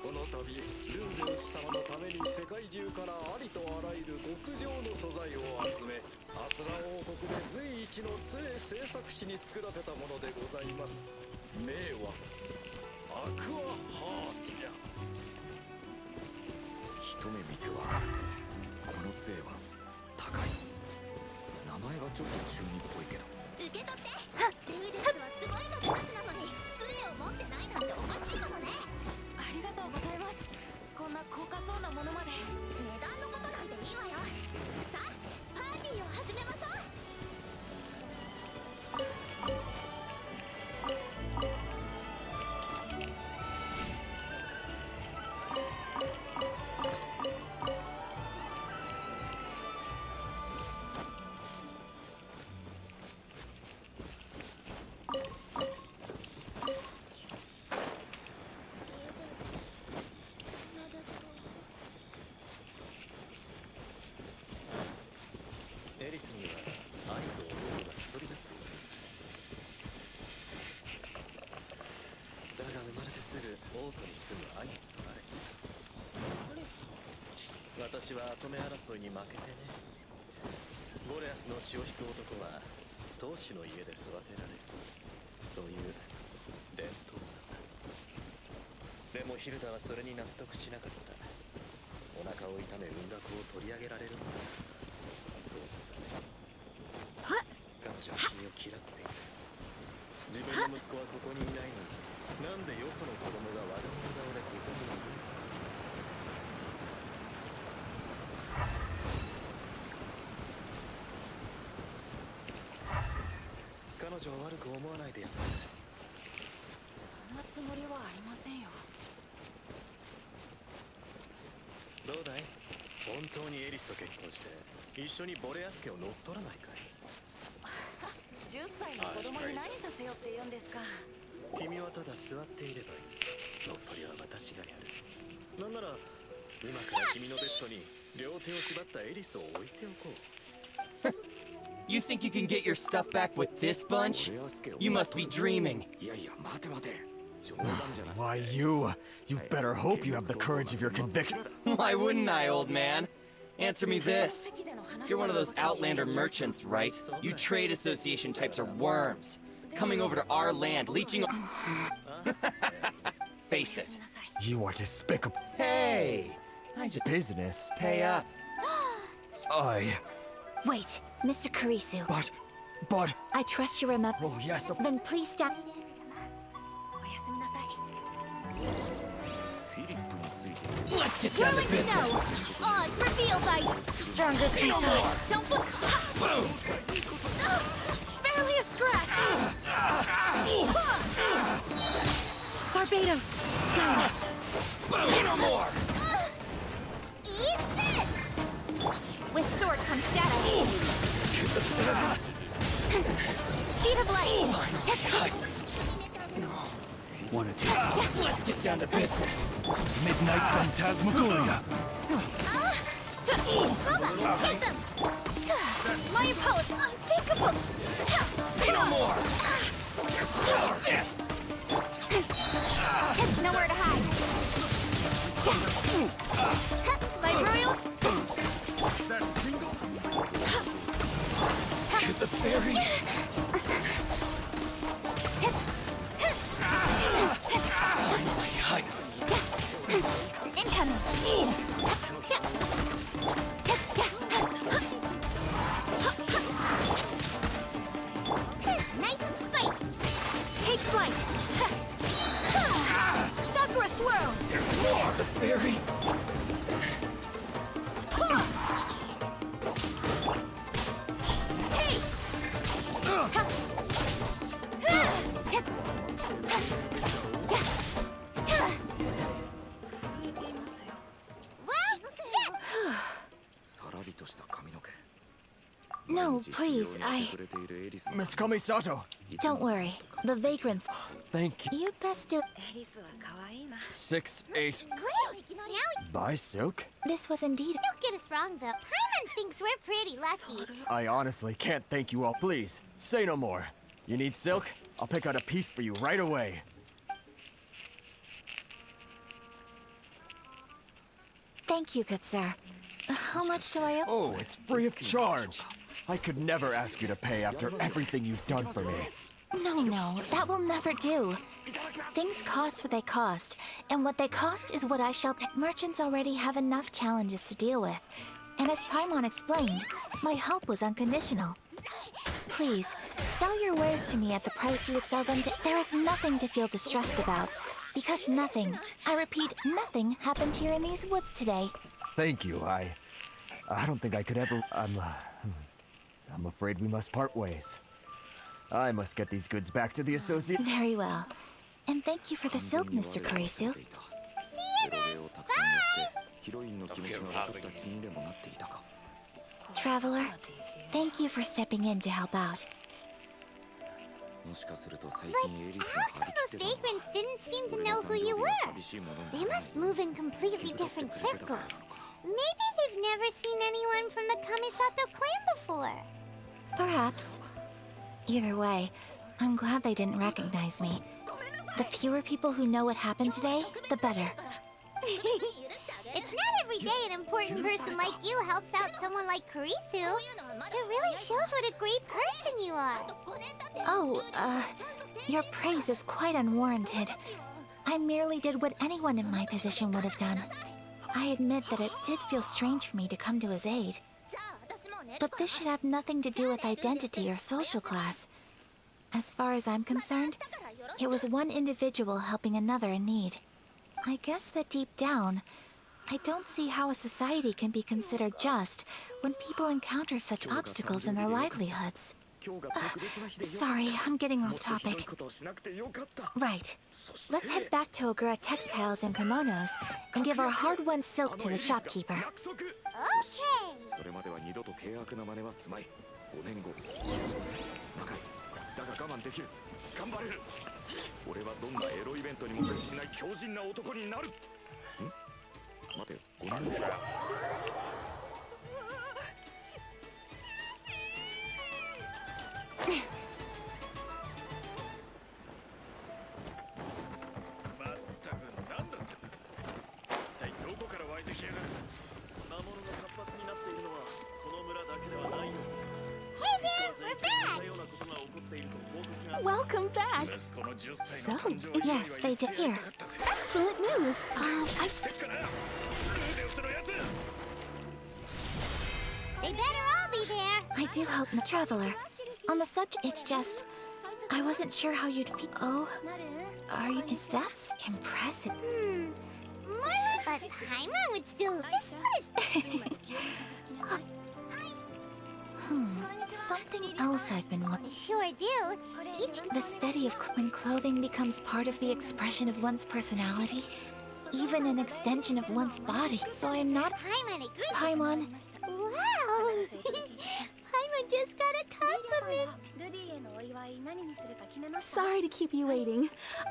[SPEAKER 7] この度ルーデウス様のために世界中からありとあらゆる極上の素材を集めアスラ王国で随一の杖製作士に作らせたものでございます名はアクアハーティア一目見てわかるこの杖は高い名前はちょっと中二っぽいけど
[SPEAKER 2] 受け取ってルーデスはすごい魔術師なのに杖を持ってないなんておかしいものね
[SPEAKER 12] ありがとうございますこんな高価そうなものまで
[SPEAKER 2] 値段のことなんていいわよさあパーティーを始めましょう
[SPEAKER 7] エリスには愛と思いが一人ずつだが生まれてすぐ王都に住む兄に取られ私は跡目争いに負けてねボレアスの血を引く男は当主の家で育てられるそういう伝統なんだでもヒルダはそれに納得しなかったお腹を痛め産んだ子を取り上げられるのだ当然だね彼女は君を嫌っている自分の息子はここにいないのになんでよその子供が悪者顔でここにいる彼女は悪く思わないでやって
[SPEAKER 12] そんなつもりはありませんよ
[SPEAKER 7] どうだい本当にエリスと結婚して一緒にボレアス家を乗っ取らないかい
[SPEAKER 12] 10歳の子供に何させようって言うんですか
[SPEAKER 7] 君はただ座っていればいい乗っ取りは私がやるなんなら今から君のベッドに両手を縛ったエリスを置いておこう
[SPEAKER 15] You think you can get your stuff back with this bunch? You must be dreaming.
[SPEAKER 3] Why you? You better hope you have the courage of your conviction.
[SPEAKER 15] Why wouldn't I, old man? Answer me this. You're one of those Outlander merchants, right? You trade association types are worms. Coming over to our land, leeching... Face it.
[SPEAKER 3] You are despicable.
[SPEAKER 15] Hey! I just...
[SPEAKER 3] Business.
[SPEAKER 15] Pay up.
[SPEAKER 8] Wait, Mr. Kurisu.
[SPEAKER 3] But...
[SPEAKER 8] I trust you remember.
[SPEAKER 3] Oh, yes, of...
[SPEAKER 8] Then please stop.
[SPEAKER 12] おやすみなさい
[SPEAKER 15] Let's get down to business.
[SPEAKER 2] Oz, reveal by
[SPEAKER 8] Strongest we thought.
[SPEAKER 2] Don't look.
[SPEAKER 15] Boom!
[SPEAKER 11] Barely a scratch! Barbados, guide us.
[SPEAKER 15] Boom! No more!
[SPEAKER 2] Eat this! With sword comes shadow. Speed of light!
[SPEAKER 14] Wanna take
[SPEAKER 15] Let's get down to business.
[SPEAKER 14] Midnight Phantasmagoria?
[SPEAKER 2] Guba, take them! My opponent, unthinkable!
[SPEAKER 15] Say no more! This!
[SPEAKER 2] Nowhere to hide. My royal...
[SPEAKER 15] To the ferry!
[SPEAKER 2] Incoming! Nice and spike! Take flight! Sakura swirl!
[SPEAKER 15] The ferry!
[SPEAKER 2] Hey!
[SPEAKER 8] No, please,
[SPEAKER 3] Miss Kamisato!
[SPEAKER 8] Don't worry. The vagrants...
[SPEAKER 3] Thank you.
[SPEAKER 8] You'd best do...
[SPEAKER 3] 6, 8.
[SPEAKER 2] Great! Now,
[SPEAKER 3] Buy silk?
[SPEAKER 8] This was indeed...
[SPEAKER 2] don't get us wrong, though. Paimon thinks we're pretty lucky.
[SPEAKER 3] I honestly can't thank you all. Please, say no more. You need silk? I'll pick out a piece for you right away.
[SPEAKER 8] Thank you, good sir. How much do I owe?
[SPEAKER 3] Oh, it's free of charge. I could never ask you to pay after everything you've done for me.
[SPEAKER 8] No, that will never do. Things cost what they cost, and what they cost is what I shall pay. Merchants already have enough challenges to deal with, and as Paimon explained, my help was unconditional. Please, sell your wares to me at the price you would sell them to. There is nothing to feel distressed about, because nothing, I repeat, nothing happened here in these woods today.
[SPEAKER 3] Thank you. I don't think I could ever... I'm afraid we must part ways. I must get these goods back to the associate...
[SPEAKER 8] Very well. And thank you for the silk, Mr. Kurisu.
[SPEAKER 2] See you then! Bye!
[SPEAKER 8] Traveler, thank you for stepping in to help out.
[SPEAKER 2] But how come those vagrants didn't seem to know who you were? They must move in completely different circles. Maybe they've never seen anyone from the Kamisato clan before.
[SPEAKER 8] Perhaps. Either way, I'm glad they didn't recognize me. The fewer people who know what happened today, the better.
[SPEAKER 2] It's not every day an important person like you helps out someone like Kurisu. It really shows what a great person you are.
[SPEAKER 8] Oh, your praise is quite unwarranted. I merely did what anyone in my position would have done. I admit that it did feel strange for me to come to his aid. But this should have nothing to do with identity or social class. As far as I'm concerned, it was one individual helping another in need. I guess that deep down, I don't see how a society can be considered just when people encounter such obstacles in their livelihoods. Sorry, I'm getting off topic. Right. Let's head back to Ogura Textiles and Kimonos and give our hard-won silk to the shopkeeper.
[SPEAKER 2] Okay!
[SPEAKER 11] 「Welcome back!" So,
[SPEAKER 8] yes, they did. Here.
[SPEAKER 11] Excellent news!
[SPEAKER 2] They better all be there!
[SPEAKER 8] I do hope not. Traveler, on the subject, it's just... I wasn't sure how you'd feel. Oh, are you... Is that impressive?
[SPEAKER 2] Marla, but Paimon would still... Just what is...
[SPEAKER 8] Something else I've been wanting.
[SPEAKER 2] Sure do.
[SPEAKER 8] The study of when clothing becomes part of the expression of one's personality, even an extension of one's body. So I'm not...
[SPEAKER 2] Paimon agrees.
[SPEAKER 8] Paimon.
[SPEAKER 2] Wow! Paimon just got a
[SPEAKER 11] Sorry to keep you waiting.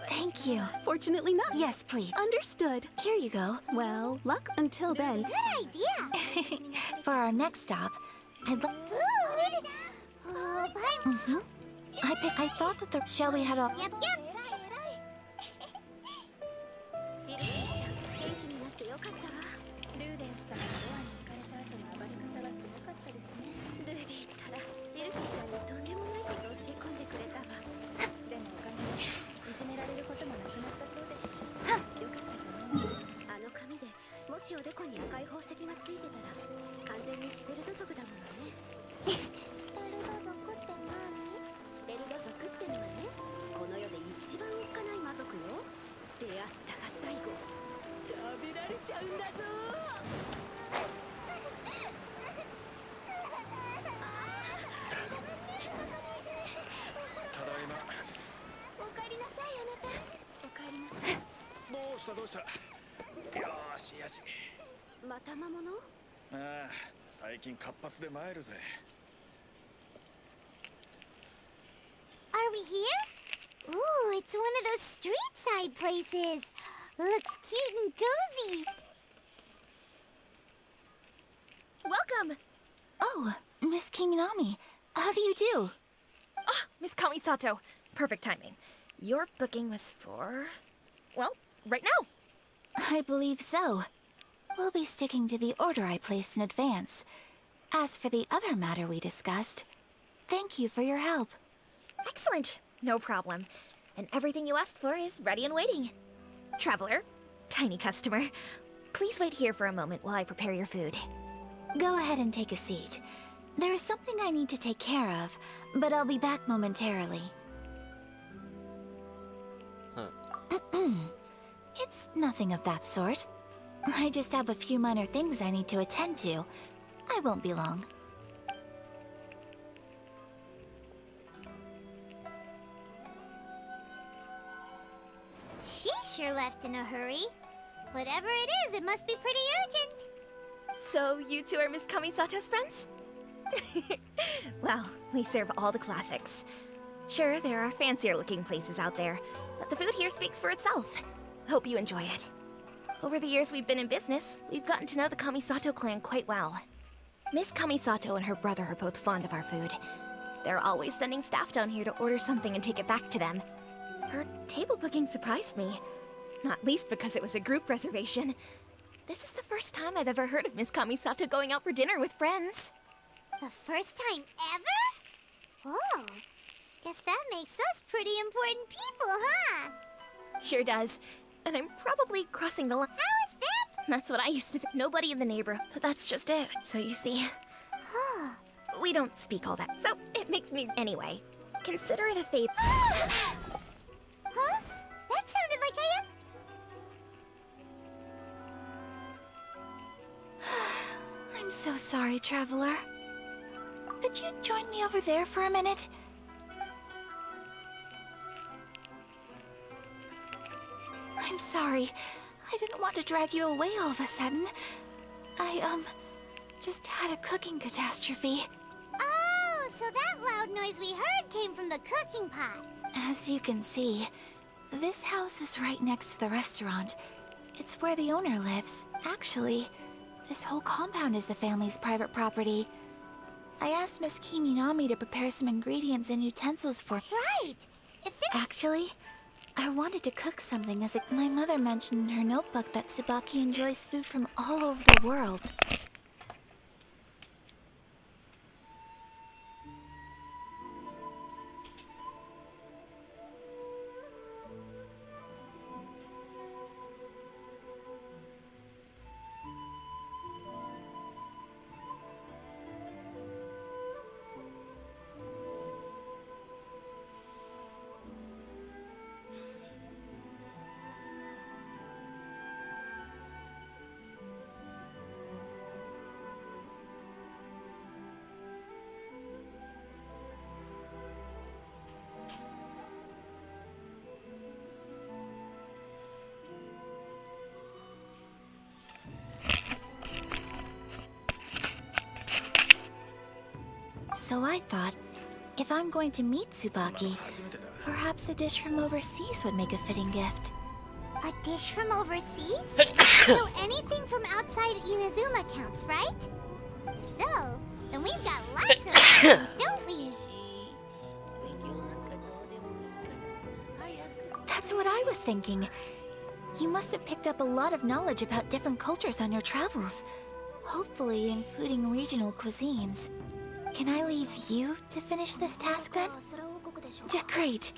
[SPEAKER 4] Thank you.
[SPEAKER 11] Fortunately not.
[SPEAKER 4] Yes, please.
[SPEAKER 11] Understood.
[SPEAKER 4] Here you go.
[SPEAKER 11] Well, luck until then.
[SPEAKER 2] Good idea.
[SPEAKER 4] For our next stop, I'd love...
[SPEAKER 2] Food? Oh, but...
[SPEAKER 4] I thought that the... Shall we head off?
[SPEAKER 2] Yep.
[SPEAKER 12] シルフィーちゃん、元気になってよかったわ。ルーデンスさんがドアに行かれた後の暴れ方はすごかったですね。ルーディったらシルフィーちゃんにとんでもないことを教え込んでくれたわ。でもおかげでいじめられることもなくなったそうですし、よかったと思います。あの紙でもしおでこに赤い宝石がついてたら完全にスペルド族だものね。スペルド族って何？スペルド族ってのはね、この世で一番おっかない魔族よ。出会ったが最後食べられちゃうんだぞ。
[SPEAKER 14] ただいま。
[SPEAKER 12] おかえりなさい、あなた。おかえりなさい。
[SPEAKER 14] どうしたどうした。よーしよし。
[SPEAKER 12] また魔物？
[SPEAKER 14] ああ、最近活発で参るぜ。
[SPEAKER 2] Are we here? Ooh, it's one of those street-side places. Looks cute and cozy.
[SPEAKER 4] Welcome! Oh, Miss Kiminami. How do you do?
[SPEAKER 16] Ah, Miss Kamisato. Perfect timing. Your booking was for... well, right now.
[SPEAKER 4] I believe so. We'll be sticking to the order I placed in advance. As for the other matter we discussed, thank you for your help.
[SPEAKER 16] Excellent. No problem. And everything you asked for is ready and waiting. Traveler, tiny customer, please wait here for a moment while I prepare your food.
[SPEAKER 4] Go ahead and take a seat. There is something I need to take care of, but I'll be back momentarily. It's nothing of that sort. I just have a few minor things I need to attend to. I won't be long.
[SPEAKER 2] She sure left in a hurry. Whatever it is, it must be pretty urgent.
[SPEAKER 16] So you two are Miss Kamisato's friends? Well, we serve all the classics. Sure, there are fancier looking places out there, but the food here speaks for itself. Hope you enjoy it. Over the years we've been in business, we've gotten to know the Kamisato clan quite well. Miss Kamisato and her brother are both fond of our food. They're always sending staff down here to order something and take it back to them. Her table booking surprised me, not least because it was a group reservation. This is the first time I've ever heard of Miss Kamisato going out for dinner with friends.
[SPEAKER 2] The first time ever? Oh, guess that makes us pretty important people, huh?
[SPEAKER 16] Sure does. And I'm probably crossing the line.
[SPEAKER 2] How is that?
[SPEAKER 16] That's what I used to think. Nobody in the neighborhood, but that's just it. So you see, we don't speak all that, so it makes me... Anyway, consider it a favor.
[SPEAKER 2] Huh? That sounded like
[SPEAKER 4] I'm so sorry, Traveler. Could you join me over there for a minute? I'm sorry. I didn't want to drag you away all of a sudden. I, just had a cooking catastrophe.
[SPEAKER 2] Oh, so that loud noise we heard came from the cooking pot.
[SPEAKER 4] As you can see, this house is right next to the restaurant. It's where the owner lives. Actually, this whole compound is the family's private property. I asked Miss Kiminami to prepare some ingredients and utensils for...
[SPEAKER 2] Right!
[SPEAKER 4] Actually, I wanted to cook something as my mother mentioned in her notebook that Tsubaki enjoys food from all over the world. So I thought,
[SPEAKER 8] If I'm going to meet Tsubaki, perhaps a dish from overseas would make a fitting gift.
[SPEAKER 2] A dish from overseas? So anything from outside Inazuma counts, right? If so, then we've got lots of options, don't we?
[SPEAKER 8] That's what I was thinking. You must have picked up a lot of knowledge about different cultures on your travels. Hopefully including regional cuisines. Can I leave you to finish this task then? Great.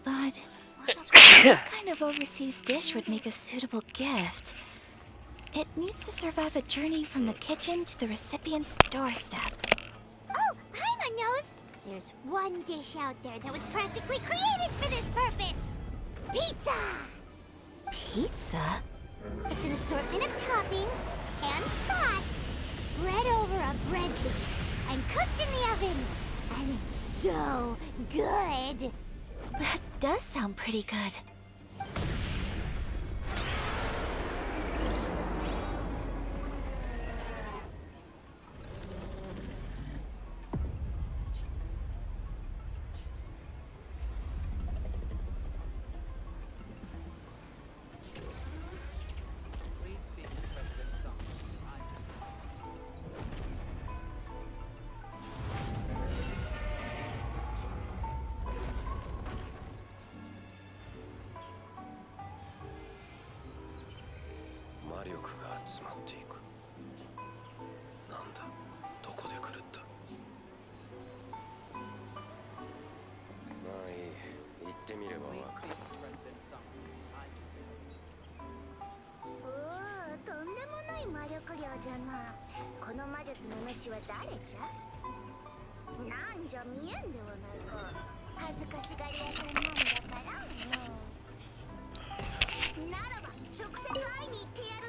[SPEAKER 8] But what kind of overseas dish would make a suitable gift? It needs to survive a journey from the kitchen to the recipient's doorstep.
[SPEAKER 2] Oh, Paimon knows! There's one dish out there that was practically created for this purpose! Pizza!
[SPEAKER 8] Pizza?
[SPEAKER 2] It's an assortment of toppings and sauce spread over a bread base and cooked in the oven. And it's so good!
[SPEAKER 8] That does sound pretty good.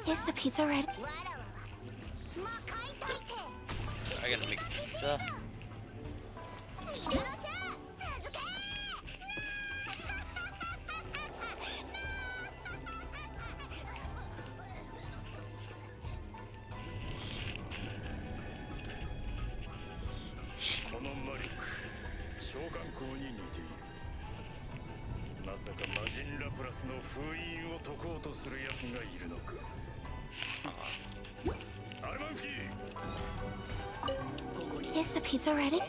[SPEAKER 8] Is the pizza ready?
[SPEAKER 5] I gotta make pizza.
[SPEAKER 8] Is the pizza ready?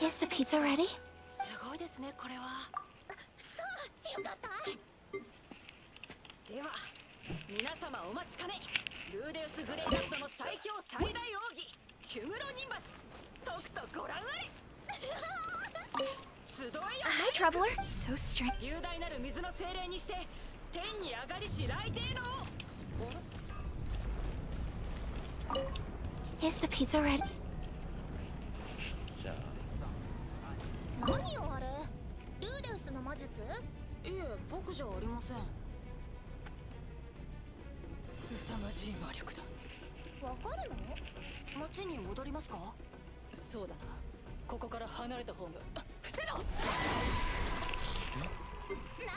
[SPEAKER 8] Is the pizza ready? Hi, traveler. So strange. Is the pizza ready?
[SPEAKER 12] 何よあれルーデウスの魔術？いえ、僕じゃありません。凄まじい魔力だ。わかるの？町に戻りますか？そうだな。ここから離れた方が。伏せろ！何？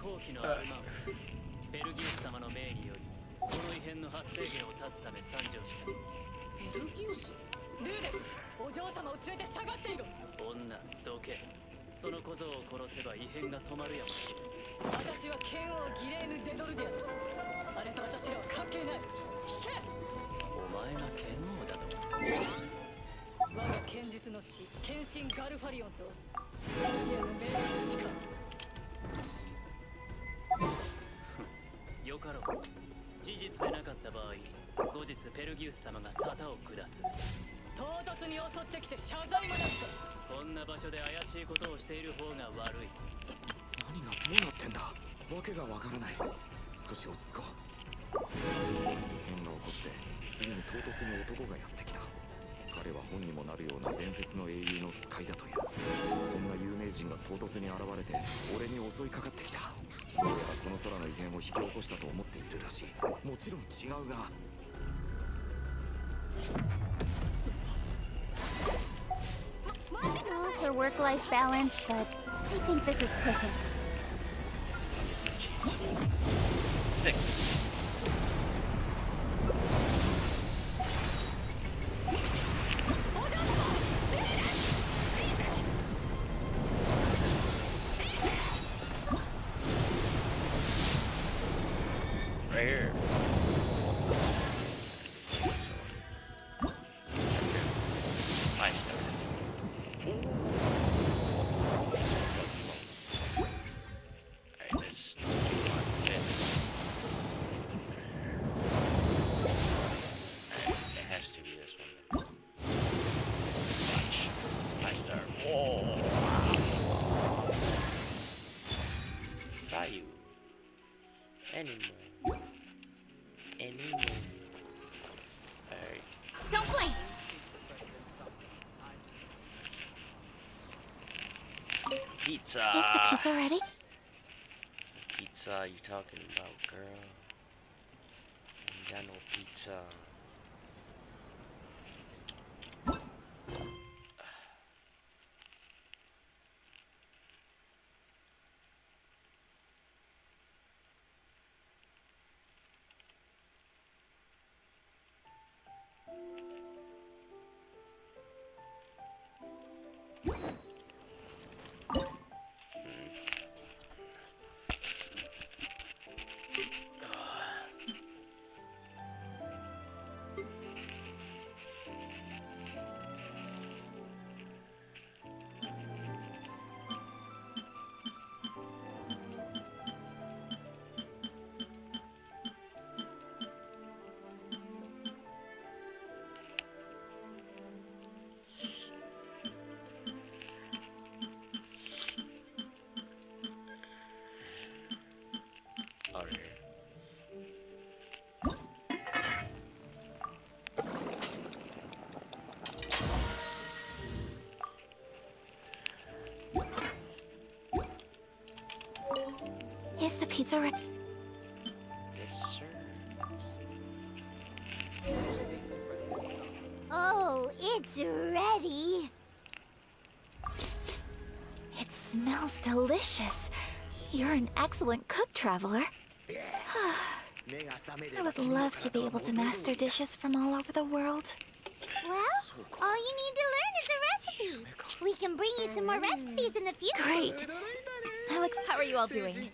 [SPEAKER 17] 後期のアルマンベルギウス様の命によりこの異変の発生源を断つため参上した。
[SPEAKER 12] ベルギウス？ルーです。お嬢様を連れて下がっている。
[SPEAKER 17] 女どけ。その小僧を殺せば異変が止まるやもしれん。
[SPEAKER 12] 私は剣王ギレーヌ・デドルデア。あれと私らは関係ない。引け。
[SPEAKER 17] お前が剣王だと？
[SPEAKER 12] 我が剣術の師剣心ガルファリオンとベルギアの命令を誓う。
[SPEAKER 17] かろう。事実でなかった場合、後日ペルギウス様が沙汰を下す。唐突に襲ってきて謝罪もなくと。こんな場所で怪しいことをしている方が悪い。
[SPEAKER 7] 何がどうなってんだ。わけがわからない。少し落ち着こう。異変が起こって次に唐突に男がやってきた。彼は本にもなるような伝説の英雄の使いだという。そんな有名人が唐突に現れて俺に襲いかかってきた。どうやらこの空の異変を引き起こしたと思っているらしい。もちろん違うが。
[SPEAKER 2] For work-life balance, but I think this is pushing.
[SPEAKER 5] Right here. Nice.
[SPEAKER 18] Anymore. Alright.
[SPEAKER 2] Don't play!
[SPEAKER 18] Pizza!
[SPEAKER 8] Is the pizza ready?
[SPEAKER 18] Pizza you talking about, girl? Ain't got no pizza. Out of here.
[SPEAKER 8] Is the pizza ready?
[SPEAKER 18] Yes, sir.
[SPEAKER 2] Oh, it's ready.
[SPEAKER 8] It smells delicious. You're an excellent cook, traveler. I would love to be able to master dishes from all over the world.
[SPEAKER 2] Well, all you need to learn is a recipe. We can bring you some more recipes in the future.
[SPEAKER 8] Great.
[SPEAKER 16] Alex, how are you all doing?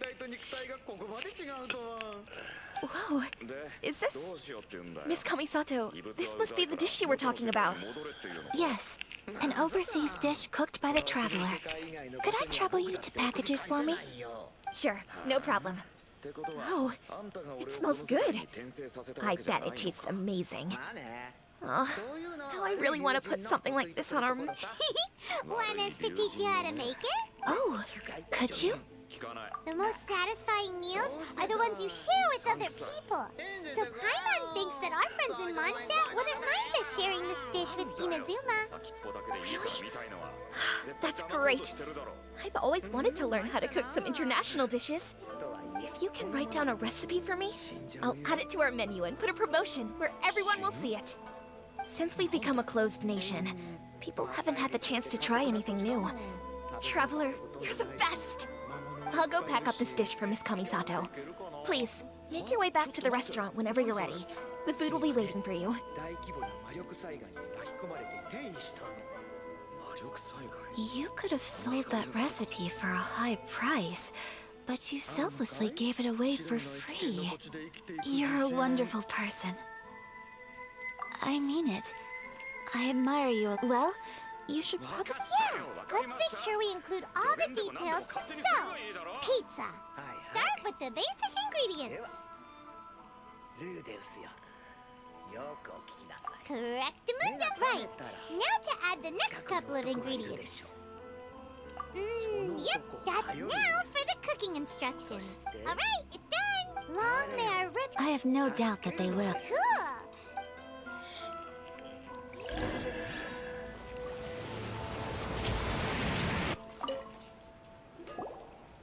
[SPEAKER 16] Whoa, is this... Miss Kamisato, this must be the dish you were talking about.
[SPEAKER 8] Yes, an overseas dish cooked by the traveler. Could I trouble you to package it for me?
[SPEAKER 16] Sure, no problem. Oh, it smells good. I bet it tastes amazing. Now I really want to put something like this on our...
[SPEAKER 2] Want us to teach you how to make it?
[SPEAKER 8] Oh, could you?
[SPEAKER 2] The most satisfying meals are the ones you share with other people. So Paimon thinks that our friends in Mondstadt wouldn't mind us sharing this dish with Inazuma.
[SPEAKER 16] Really? That's great. I've always wanted to learn how to cook some international dishes. If you can write down a recipe for me, I'll add it to our menu and put a promotion where everyone will see it. Since we've become a closed nation, people haven't had the chance to try anything new. Traveler, you're the best! I'll go pack up this dish for Miss Kamisato. Please, make your way back to the restaurant whenever you're ready. The food will be waiting for you.
[SPEAKER 8] You could have sold that recipe for a high price, but you selflessly gave it away for free. You're a wonderful person. I mean it. I admire you. Well, you should probably...
[SPEAKER 2] Yeah, let's make sure we include all the details. So, pizza. Start with the basic ingredients. Correct. Right. Now to add the next couple of ingredients. Yep, that's now for the cooking instructions. Alright, it's done! Long may our rib...
[SPEAKER 8] I have no doubt that they will.
[SPEAKER 2] Cool!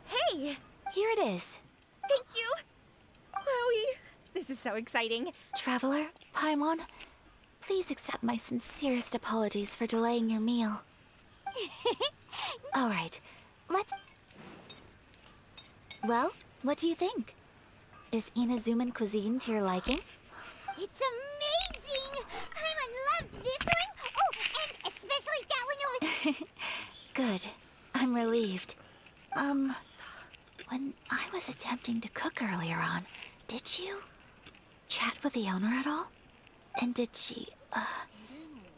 [SPEAKER 16] Hey!
[SPEAKER 8] Here it is.
[SPEAKER 16] Thank you! Chloe, this is so exciting.
[SPEAKER 8] Traveler, Paimon, please accept my sincerest apologies for delaying your meal. All right, let's... Well, what do you think? Is INAZUMAN cuisine to your liking?
[SPEAKER 2] It's amazing! Paimon loved this one! Oh, and especially that one over...
[SPEAKER 8] Good. I'm relieved. When I was attempting to cook earlier on, did you chat with the owner at all? And did she,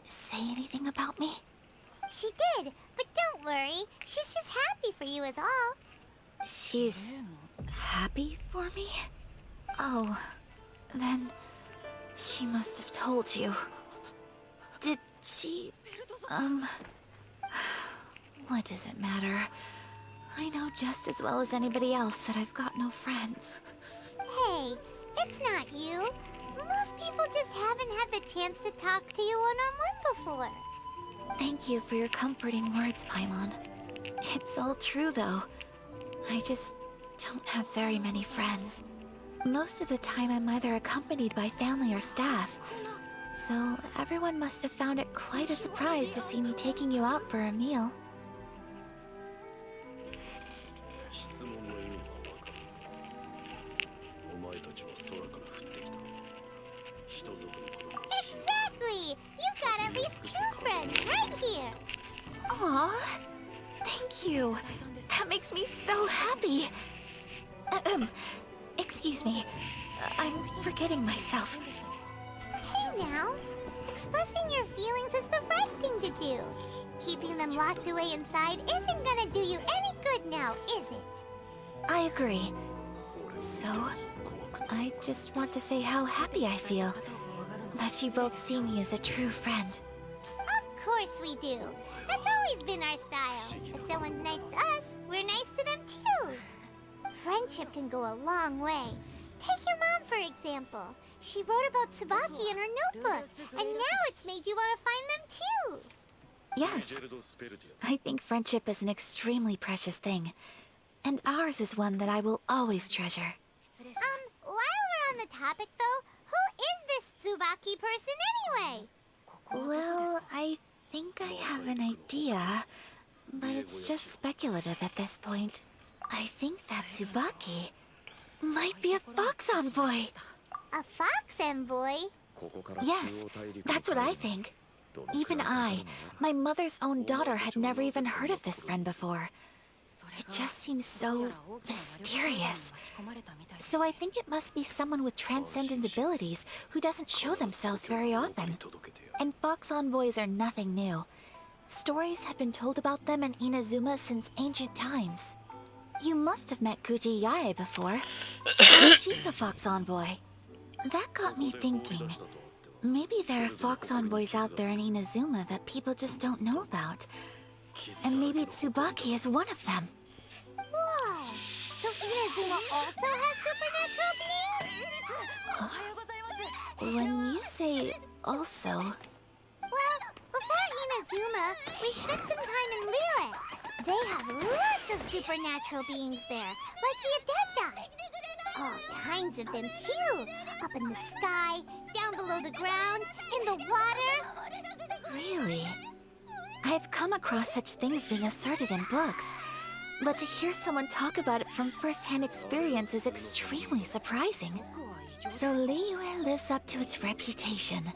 [SPEAKER 8] say anything about me?
[SPEAKER 2] She did, but don't worry. She's just happy for you is all.
[SPEAKER 8] She's happy for me? Oh, then she must have told you. Did she, what does it matter? I know just as well as anybody else that I've got no friends.
[SPEAKER 2] Hey, it's not you. Most people just haven't had the chance to talk to you one-on-one before.
[SPEAKER 8] Thank you for your comforting words, Paimon. It's all true, though. I just don't have very many friends. Most of the time, I'm either accompanied by family or staff. So everyone must have found it quite a surprise to see me taking you out for a meal.
[SPEAKER 2] Exactly! You've got at least 2 friends right here!
[SPEAKER 8] Aw, thank you. That makes me so happy. Excuse me. I'm forgetting myself.
[SPEAKER 2] Hey now! Expressing your feelings is the right thing to do. Keeping them locked away inside isn't gonna do you any good now, is it?
[SPEAKER 8] I agree. So, I just want to say how happy I feel that you both see me as a true friend.
[SPEAKER 2] Of course we do. That's always been our style. If someone's nice to us, we're nice to them too. Friendship can go a long way. Take your mom, for example. She wrote about Tsubaki in her notebook, and now it's made you want to find them too.
[SPEAKER 8] Yes. I think friendship is an extremely precious thing. And ours is one that I will always treasure.
[SPEAKER 2] While we're on the topic though, who is this Tsubaki person anyway?
[SPEAKER 8] Well, I think I have an idea, but it's just speculative at this point. I think that Tsubaki might be a fox envoy.
[SPEAKER 2] A fox envoy?
[SPEAKER 8] Yes, that's what I think. Even I, my mother's own daughter, had never even heard of this friend before. It just seems so mysterious. So I think it must be someone with transcendent abilities who doesn't show themselves very often. And fox envoys are nothing new. Stories have been told about them in Inazuma since ancient times. You must have met Kuji Yae before. She's a fox envoy. That got me thinking. Maybe there are fox envoys out there in Inazuma that people just don't know about. And maybe Tsubaki is one of them.
[SPEAKER 2] Whoa! So Inazuma also has supernatural beings?
[SPEAKER 8] When you say also...
[SPEAKER 2] Well, before Inazuma, we spent some time in Liyue. They have lots of supernatural beings there, like the Adepti. All kinds of them too. Up in the sky, down below the ground, in the water.
[SPEAKER 8] Really? I've come across such things being asserted in books, but to hear someone talk about it from first-hand experience is extremely surprising. So Liyue lives up to its reputation.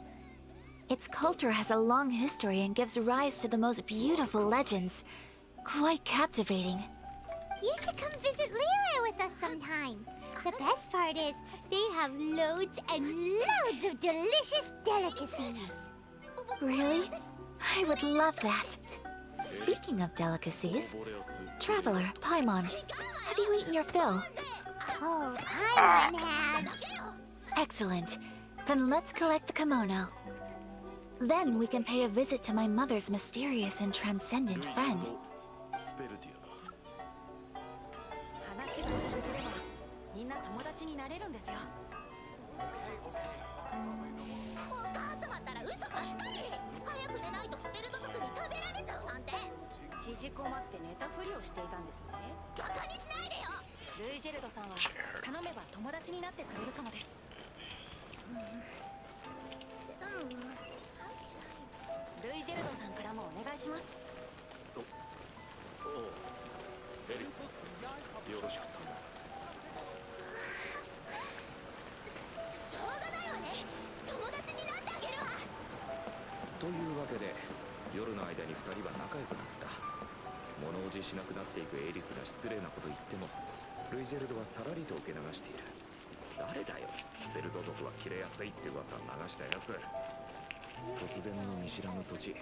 [SPEAKER 8] Its culture has a long history and gives rise to the most beautiful legends. Quite captivating.
[SPEAKER 2] You should come visit Liyue with us sometime. The best part is, they have loads and loads of delicious delicacies.
[SPEAKER 8] Really? I would love that. Speaking of delicacies, Traveler, Paimon, have you eaten your fill?
[SPEAKER 2] Oh, Paimon has.
[SPEAKER 8] Excellent. Then let's collect the kimono. Then we can pay a visit to my mother's mysterious and transcendent friend.
[SPEAKER 13] 話が通じればみんな友達になれるんですよ。
[SPEAKER 2] お母様ったら嘘ばっかり。早く寝ないとスペルト族に食べられちゃうなんて。
[SPEAKER 13] 縮こまって寝たふりをしていたんですね。
[SPEAKER 2] バカにしないでよ。
[SPEAKER 13] ルイジェルドさんは頼めば友達になってくれるかもです。ルイジェルドさんからもお願いします。
[SPEAKER 7] エリス、よろしく頼む。
[SPEAKER 2] しょうがないわね。友達になってあげるわ。
[SPEAKER 7] というわけで夜の間に2人は仲良くなった。物おじしなくなっていくエリスが失礼なこと言ってもルイジェルドはさらりと受け流している。誰だよ、スペルト族は切れやすいって噂を流したやつ。突然の見知らぬ土地、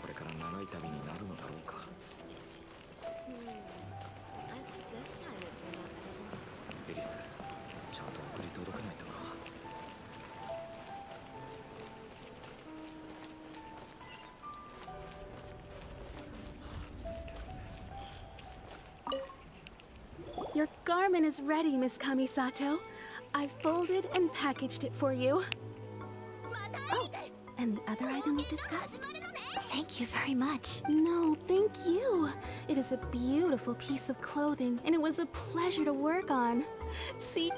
[SPEAKER 7] これから長い旅になるのだろうか。エリス、ちゃんと送り届けないとな。
[SPEAKER 11] Your garment is ready, Miss Kamisato. I folded and packaged it for you. Oh, and the other item we discussed?
[SPEAKER 8] Thank you very much.
[SPEAKER 11] No, thank you. It is a beautiful piece of clothing, and it was a pleasure to work on. See?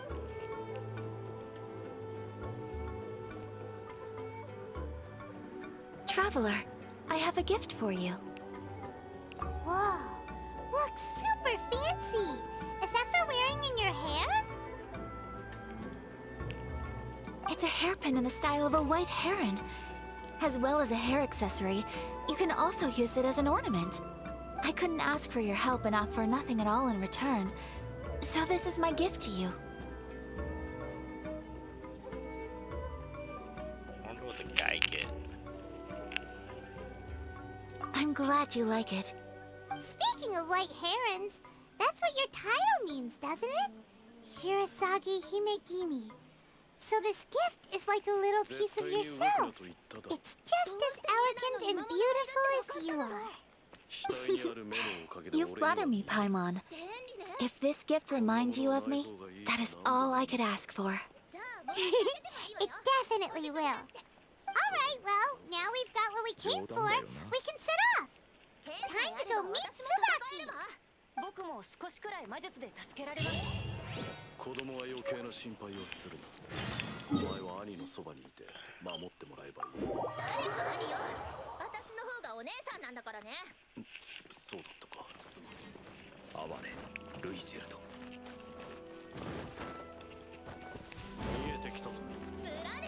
[SPEAKER 8] Traveler, I have a gift for you.
[SPEAKER 2] Whoa, looks super fancy. Is that for wearing in your hair?
[SPEAKER 8] It's a hairpin in the style of a white heron. As well as a hair accessory, you can also use it as an ornament. I couldn't ask for your help and offer nothing at all in return. So this is my gift to you.
[SPEAKER 18] I wonder what the guy get.
[SPEAKER 8] I'm glad you like it.
[SPEAKER 2] Speaking of white herons, that's what your title means, doesn't it? Shirasagi Himegimi. So this gift is like a little piece of yourself. It's just as elegant and beautiful as you are.
[SPEAKER 8] You flatter me, Paimon. If this gift reminds you of me, that is all I could ask for.
[SPEAKER 2] It definitely will. Alright, well, now we've got what we came for. We can set off. Time to go meet Tsubaki.
[SPEAKER 13] 僕も少しくらい魔術で助けられます。
[SPEAKER 14] 子供は余計な心配をするな。お前は兄のそばにいて守ってもらえばいい。
[SPEAKER 2] 誰が兄よ。私の方がお姉さんなんだからね。
[SPEAKER 14] そうだったか。す
[SPEAKER 7] まん。哀れ、ルイジェルド。
[SPEAKER 14] 見えてきたぞ。
[SPEAKER 2] 村で。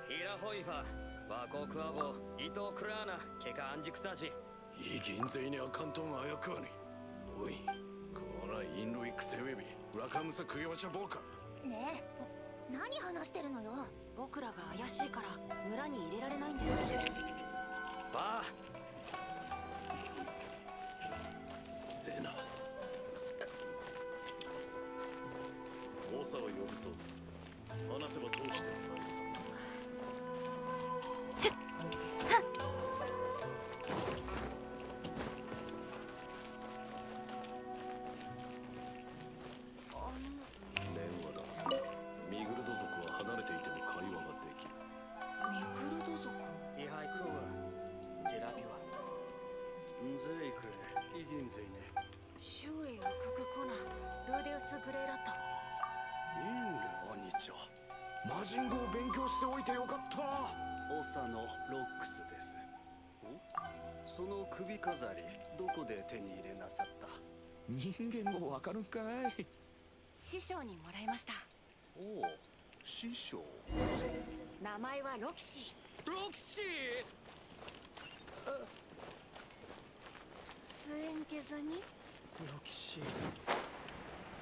[SPEAKER 17] イラホイファ、ワコクアボ、伊藤クラーナ、ケカアンジクサージ。
[SPEAKER 14] いい銀勢にあかんとんあやくわに。おい、こらインロイクセウェビ、ラカムサクゲワチャボーカ。
[SPEAKER 2] ねえ、何話してるのよ。
[SPEAKER 13] 僕らが怪しいから村に入れられないんですよ。
[SPEAKER 17] わあ。
[SPEAKER 14] セナ。オサを呼ぶそう。話せばどうしてもらえる。
[SPEAKER 13] 周囲をククコナ、ルーデウス・グレイラット。
[SPEAKER 14] いいんだ、兄ちゃん。
[SPEAKER 7] 魔人語を勉強しておいてよかった。
[SPEAKER 19] オサのロックスです。お、その首飾りどこで手に入れなさった？
[SPEAKER 7] 人間語わかるんかい？
[SPEAKER 13] 師匠にもらいました。
[SPEAKER 19] おお、師匠。
[SPEAKER 13] 名前はロキシー。
[SPEAKER 17] ロキシー。
[SPEAKER 13] スエンケザに。
[SPEAKER 17] ロキシー。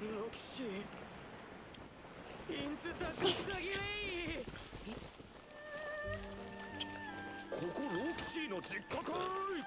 [SPEAKER 17] ロキシー。イントタクサギレイ。
[SPEAKER 7] ここロキシーの実家かい。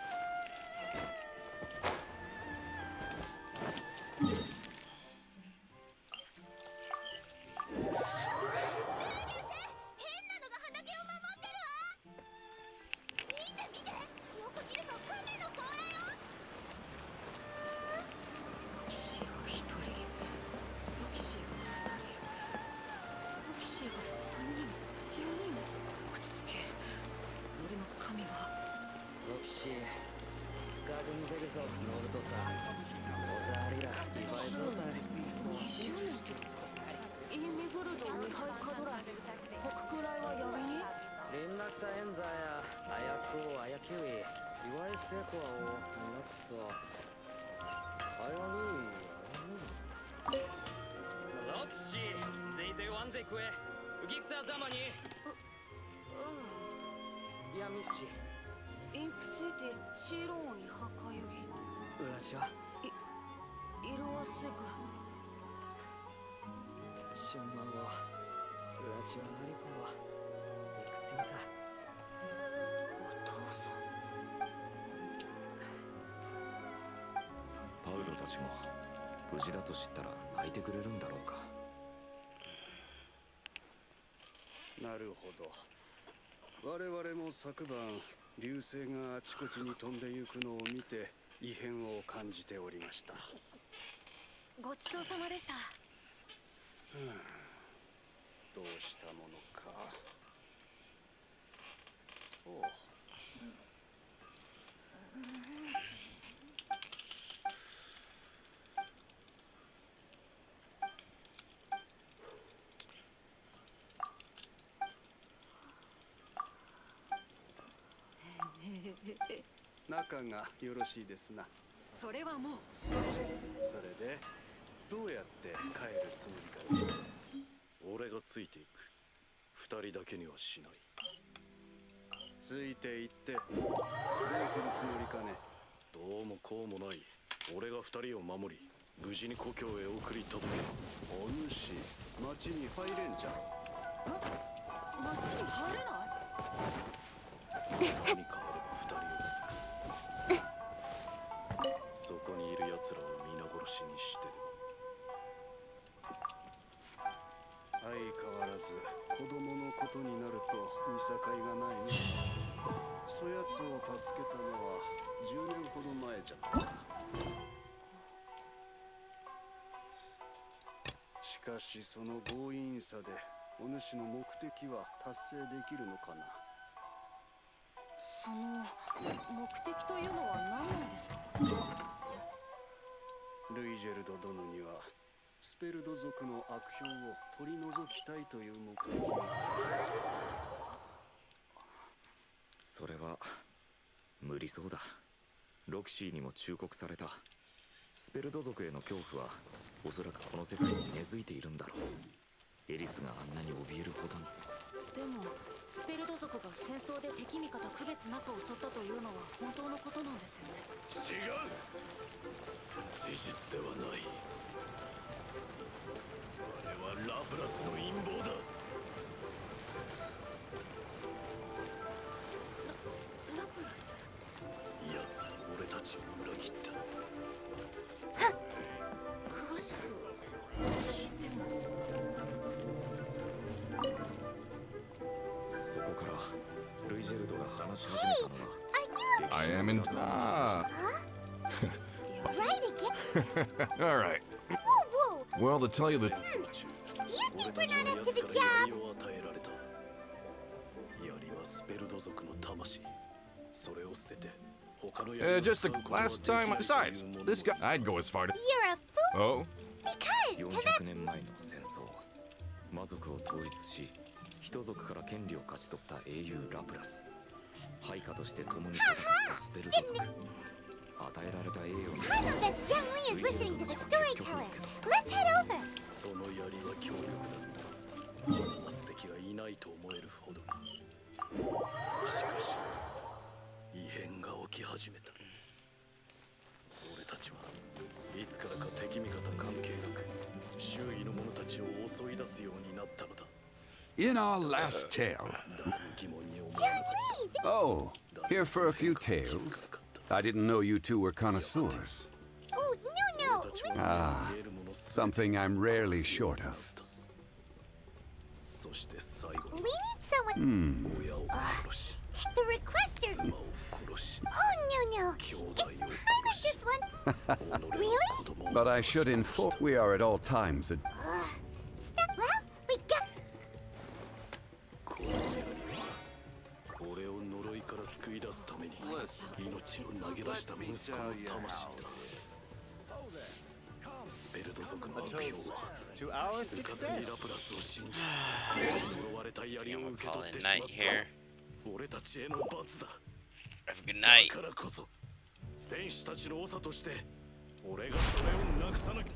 [SPEAKER 9] インミグルドミハイカドラ北クライは闇に
[SPEAKER 17] 連絡さえんざやあやこあやきゅいいわいせこわをみなくさあやるいロクシーぜいぜいワンゼイクエウギクサザマにやみしち
[SPEAKER 9] インプセーテシーロンイハカユギ
[SPEAKER 17] うらしはい
[SPEAKER 9] 色あせく
[SPEAKER 17] 春満をうらちはありこはエクセンザ
[SPEAKER 9] お父さん
[SPEAKER 7] パウロたちも無事だと知ったら泣いてくれるんだろうか。
[SPEAKER 19] なるほど。我々も昨晩流星があちこちに飛んでゆくのを見て異変を感じておりました。
[SPEAKER 16] ごちそうさまでした。
[SPEAKER 19] どうしたものか。おう。仲がよろしいですな。
[SPEAKER 16] それはもう。
[SPEAKER 19] それでどうやって帰るつもりかね。
[SPEAKER 20] 俺がついていく。二人だけにはしない。
[SPEAKER 19] ついていってどうするつもりかね。
[SPEAKER 20] どうもこうもない。俺が二人を守り無事に故郷へ送り届ける。
[SPEAKER 19] お主町に入れんじゃろ。
[SPEAKER 9] 町に入れない。
[SPEAKER 20] 何かあれば二人を救う。そこにいる奴らを皆殺しにしてでも。
[SPEAKER 19] 相変わらず子供のことになると見境がないね。そやつを助けたのは10年ほど前じゃったか。しかしその強引さでお主の目的は達成できるのかな。
[SPEAKER 9] その目的というのは何なんですか。
[SPEAKER 19] ルイジェルド殿にはスペルド族の悪評を取り除きたいという目的が。
[SPEAKER 7] それは無理そうだ。ロキシーにも忠告された。スペルド族への恐怖はおそらくこの世界に根付いているんだろう。エリスがあんなに怯えるほどに。
[SPEAKER 9] でもスペルド族が戦争で敵味方区別なく襲ったというのは本当のことなんですよね。
[SPEAKER 20] 違う。事実ではない。あれはラプラスの陰謀だ。
[SPEAKER 9] ラプラス。
[SPEAKER 20] 奴は俺たちを裏切った。
[SPEAKER 9] 詳しく聞いても。
[SPEAKER 7] そこからルイジェルドが話し始めたのは。
[SPEAKER 21] I am in. All right. Well, to tell you the.
[SPEAKER 2] Do you think we're not up to the job?
[SPEAKER 21] Just the last time. Besides, this guy. I'd go as far to.
[SPEAKER 2] You're a fool.
[SPEAKER 21] Oh?
[SPEAKER 2] Because to
[SPEAKER 7] 400年前の戦争、魔族を統一し、人族から権利を勝ち取った英雄ラプラス。配下として共に戦ったスペルド族。与えられた栄誉に。
[SPEAKER 2] I know that Zhang Li is listening to the storyteller. Let's head over.
[SPEAKER 20] その槍は強力だった。何が素敵はいないと思えるほどに。しかし異変が起き始めた。俺たちはいつからか敵味方関係なく周囲の者たちを襲い出すようになったのだ。
[SPEAKER 22] In our last tale.
[SPEAKER 20] 誰も疑問に思わなかった。
[SPEAKER 22] Oh, here for a few tales. I didn't know you two were connoisseurs.
[SPEAKER 2] Oh, no, no.
[SPEAKER 22] Ah, something I'm rarely short of.
[SPEAKER 20] そして最後
[SPEAKER 2] We
[SPEAKER 20] に
[SPEAKER 2] need someone.
[SPEAKER 20] 親を殺し、
[SPEAKER 2] The requester.
[SPEAKER 20] 妻を殺し、
[SPEAKER 2] Oh, no, no.
[SPEAKER 20] 兄
[SPEAKER 2] It's
[SPEAKER 20] 弟を
[SPEAKER 2] pirate
[SPEAKER 20] 殺し、
[SPEAKER 2] this one.
[SPEAKER 20] 己の
[SPEAKER 2] Really?
[SPEAKER 20] 子供を
[SPEAKER 22] But I should inform we are at all times.
[SPEAKER 2] Stop. Well, we got.
[SPEAKER 20] この槍は俺を呪いから救い出すために命を投げ出した息子の魂だ。スペル
[SPEAKER 1] To our success.
[SPEAKER 18] I'm gonna call it night here. Have a good night.
[SPEAKER 14] 選手たちの長として俺がそれをなくさなきゃ